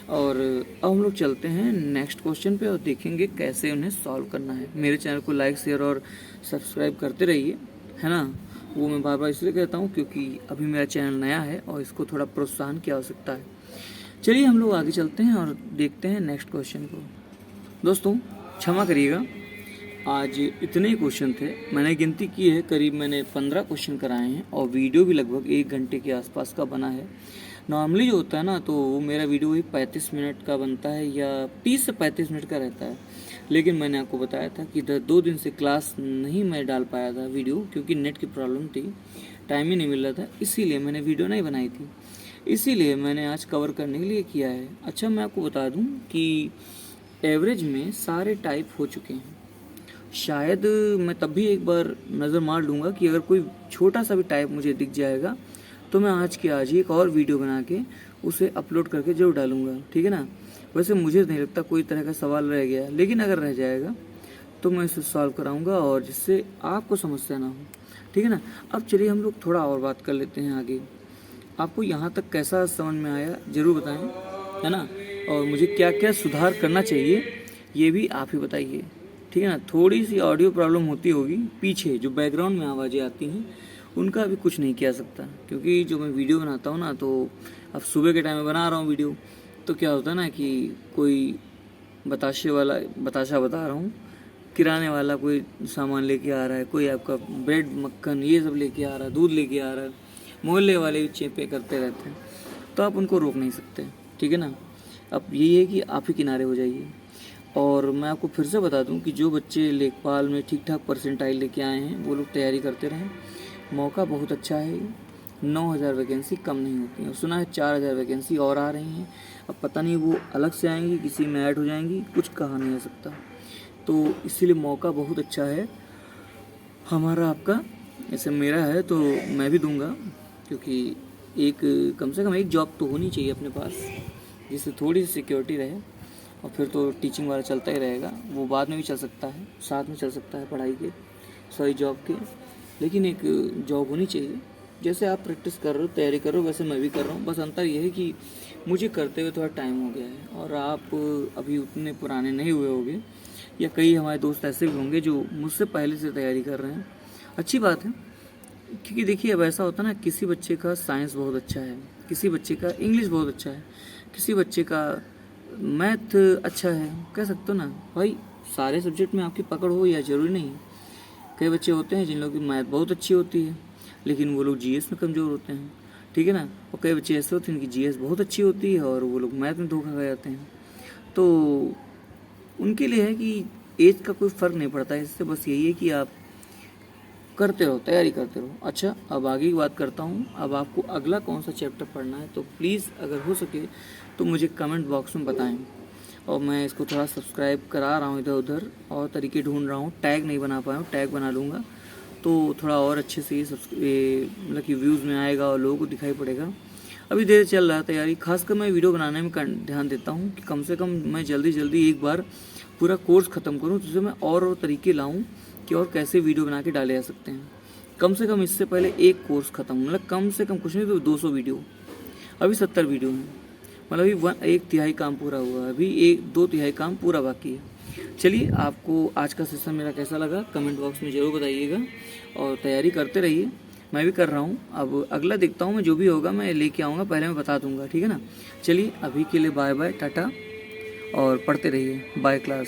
और अब हम लोग चलते हैं नेक्स्ट क्वेश्चन पे और देखेंगे कैसे उन्हें सॉल्व करना है। मेरे चैनल को लाइक शेयर और सब्सक्राइब करते रहिए, है ना। वो मैं बार बार इसलिए कहता हूँ क्योंकि अभी मेरा चैनल नया है और इसको थोड़ा प्रोत्साहन की आवश्यकता है। चलिए हम लोग आगे चलते हैं और देखते हैं नेक्स्ट क्वेश्चन को। दोस्तों क्षमा करिएगा, आज इतने ही क्वेश्चन थे, मैंने गिनती की है, करीब मैंने 15 क्वेश्चन कराए हैं और वीडियो भी लगभग 1 घंटे के आसपास का बना है। नॉर्मली जो होता है ना, तो वो मेरा वीडियो वही 35 मिनट का बनता है या 30 से 35 मिनट का रहता है। लेकिन मैंने आपको बताया था कि 2 दिन से क्लास नहीं मैं डाल पाया था वीडियो, क्योंकि नेट की प्रॉब्लम थी, टाइम ही नहीं मिल रहा था, इसीलिए मैंने वीडियो नहीं बनाई थी। इसीलिए मैंने आज कवर करने के लिए किया है। अच्छा, मैं आपको बता दूं कि एवरेज में सारे टाइप हो चुके हैं। शायद मैं तब भी एक बार नज़र मार लूँगा कि अगर कोई छोटा सा भी टाइप मुझे दिख जाएगा तो मैं आज की आज ही एक और वीडियो बना के उसे अपलोड करके जरूर डालूँगा। ठीक है ना। वैसे मुझे नहीं लगता कोई तरह का सवाल रह गया, लेकिन अगर रह जाएगा तो मैं इसे सॉल्व कराऊंगा और जिससे आपको समस्या ना हो। ठीक है ना। अब चलिए हम लोग थोड़ा और बात कर लेते हैं आगे। आपको यहाँ तक कैसा समझ में आया ज़रूर बताएं, है ना। और मुझे क्या क्या सुधार करना चाहिए ये भी आप ही बताइए। ठीक है ना। थोड़ी सी ऑडियो प्रॉब्लम होती होगी, पीछे जो बैकग्राउंड में आवाज़ें आती हैं उनका भी कुछ नहीं किया सकता, क्योंकि जो मैं वीडियो बनाता हूँ ना, तो अब सुबह के टाइम में बना रहा हूँ वीडियो, तो क्या होता है ना कि कोई बताशा बता रहा हूँ, किराने वाला कोई सामान लेके आ रहा है, कोई आपका ब्रेड मक्खन ये सब लेके आ रहा है, दूध लेके आ रहा है, मोहल्ले वाले भी चेपे करते रहते हैं, तो आप उनको रोक नहीं सकते। ठीक है ना। अब यही है कि आप ही किनारे हो जाइए। और मैं आपको फिर से बता दूं कि जो बच्चे लेखपाल में ठीक ठाक परसेंटाइल लेके आए हैं वो लोग तैयारी करते रहें, मौका बहुत अच्छा है। 9000 वैकेंसी कम नहीं होती हैं, सुना है 4000 वैकेंसी और आ रही हैं। अब पता नहीं वो अलग से आएंगी, किसी में ऐड हो जाएंगी, कुछ कहा नहीं जा सकता। तो इसीलिए मौका बहुत अच्छा है हमारा आपका। ऐसे मेरा है तो मैं भी दूंगा, क्योंकि एक कम से कम एक जॉब तो होनी चाहिए अपने पास, जिससे थोड़ी सी सिक्योरिटी रहे। और फिर तो टीचिंग वाला चलता ही रहेगा, वो बाद में भी चल सकता है, साथ में चल सकता है पढ़ाई के जॉब के, लेकिन एक जॉब होनी चाहिए। जैसे आप प्रैक्टिस कर रहे हो, तैयारी कर रहे हो, वैसे मैं भी कर रहा हूँ। बस अंतर यह है कि मुझे करते हुए थोड़ा टाइम हो गया है और आप अभी उतने पुराने नहीं हुए होंगे, या कई हमारे दोस्त ऐसे भी होंगे जो मुझसे पहले से तैयारी कर रहे हैं। अच्छी बात है, क्योंकि देखिए अब ऐसा होता है ना, किसी बच्चे का साइंस बहुत अच्छा है, किसी बच्चे का इंग्लिश बहुत अच्छा है, किसी बच्चे का मैथ अच्छा है, कह सकते हो ना भाई। सारे सब्जेक्ट में आपकी पकड़ हो या ज़रूरी नहीं है। कई बच्चे होते हैं जिन लोगों की मैथ बहुत अच्छी होती है, लेकिन वो लोग जीएस में कमज़ोर होते हैं। ठीक है ना। और कई बच्चे ऐसे होते हैं जिनकी जीएस बहुत अच्छी होती है और वो लोग मैथ में धोखा खा जाते हैं। तो उनके लिए है कि एज का कोई फ़र्क नहीं पड़ता है, इससे बस यही है कि आप करते रहो, तैयारी करते रहो। अच्छा, अब आगे की बात करता हूँ। अब आपको अगला कौन सा चैप्टर पढ़ना है तो प्लीज़ अगर हो सके तो मुझे कमेंट बॉक्स में बताएं। और मैं इसको थोड़ा सब्सक्राइब करा रहा हूँ, इधर उधर और तरीके ढूंढ रहा हूँ, टैग नहीं बना पाया हूँ, टैग बना लूँगा तो थोड़ा और अच्छे से मतलब कि व्यूज़ में आएगा और लोगों को दिखाई पड़ेगा। अभी देर चल रहा है तैयारी, खासकर मैं वीडियो बनाने में ध्यान देता हूँ कि कम से कम मैं जल्दी एक बार पूरा कोर्स ख़त्म करूँ, जिससे मैं और तरीके लाऊँ कि और कैसे वीडियो बना के डाले जा सकते हैं। कम से कम इससे पहले एक कोर्स ख़त्म, मतलब कम से कम कुछ नहीं तो 200 वीडियो, अभी 70 वीडियो हैं, मतलब अभी एक तिहाई काम पूरा हुआ है, अभी एक 2/3 काम पूरा बाकी है। चलिए, आपको आज का सेशन मेरा कैसा लगा कमेंट बॉक्स में ज़रूर बताइएगा और तैयारी करते रहिए, मैं भी कर रहा हूँ। अब अगला देखता हूँ मैं, जो भी होगा मैं लेके आऊँगा, पहले मैं बता दूँगा, ठीक है ना। चलिए अभी के लिए बाय बाय, टाटा, और पढ़ते रहिए। Bye class.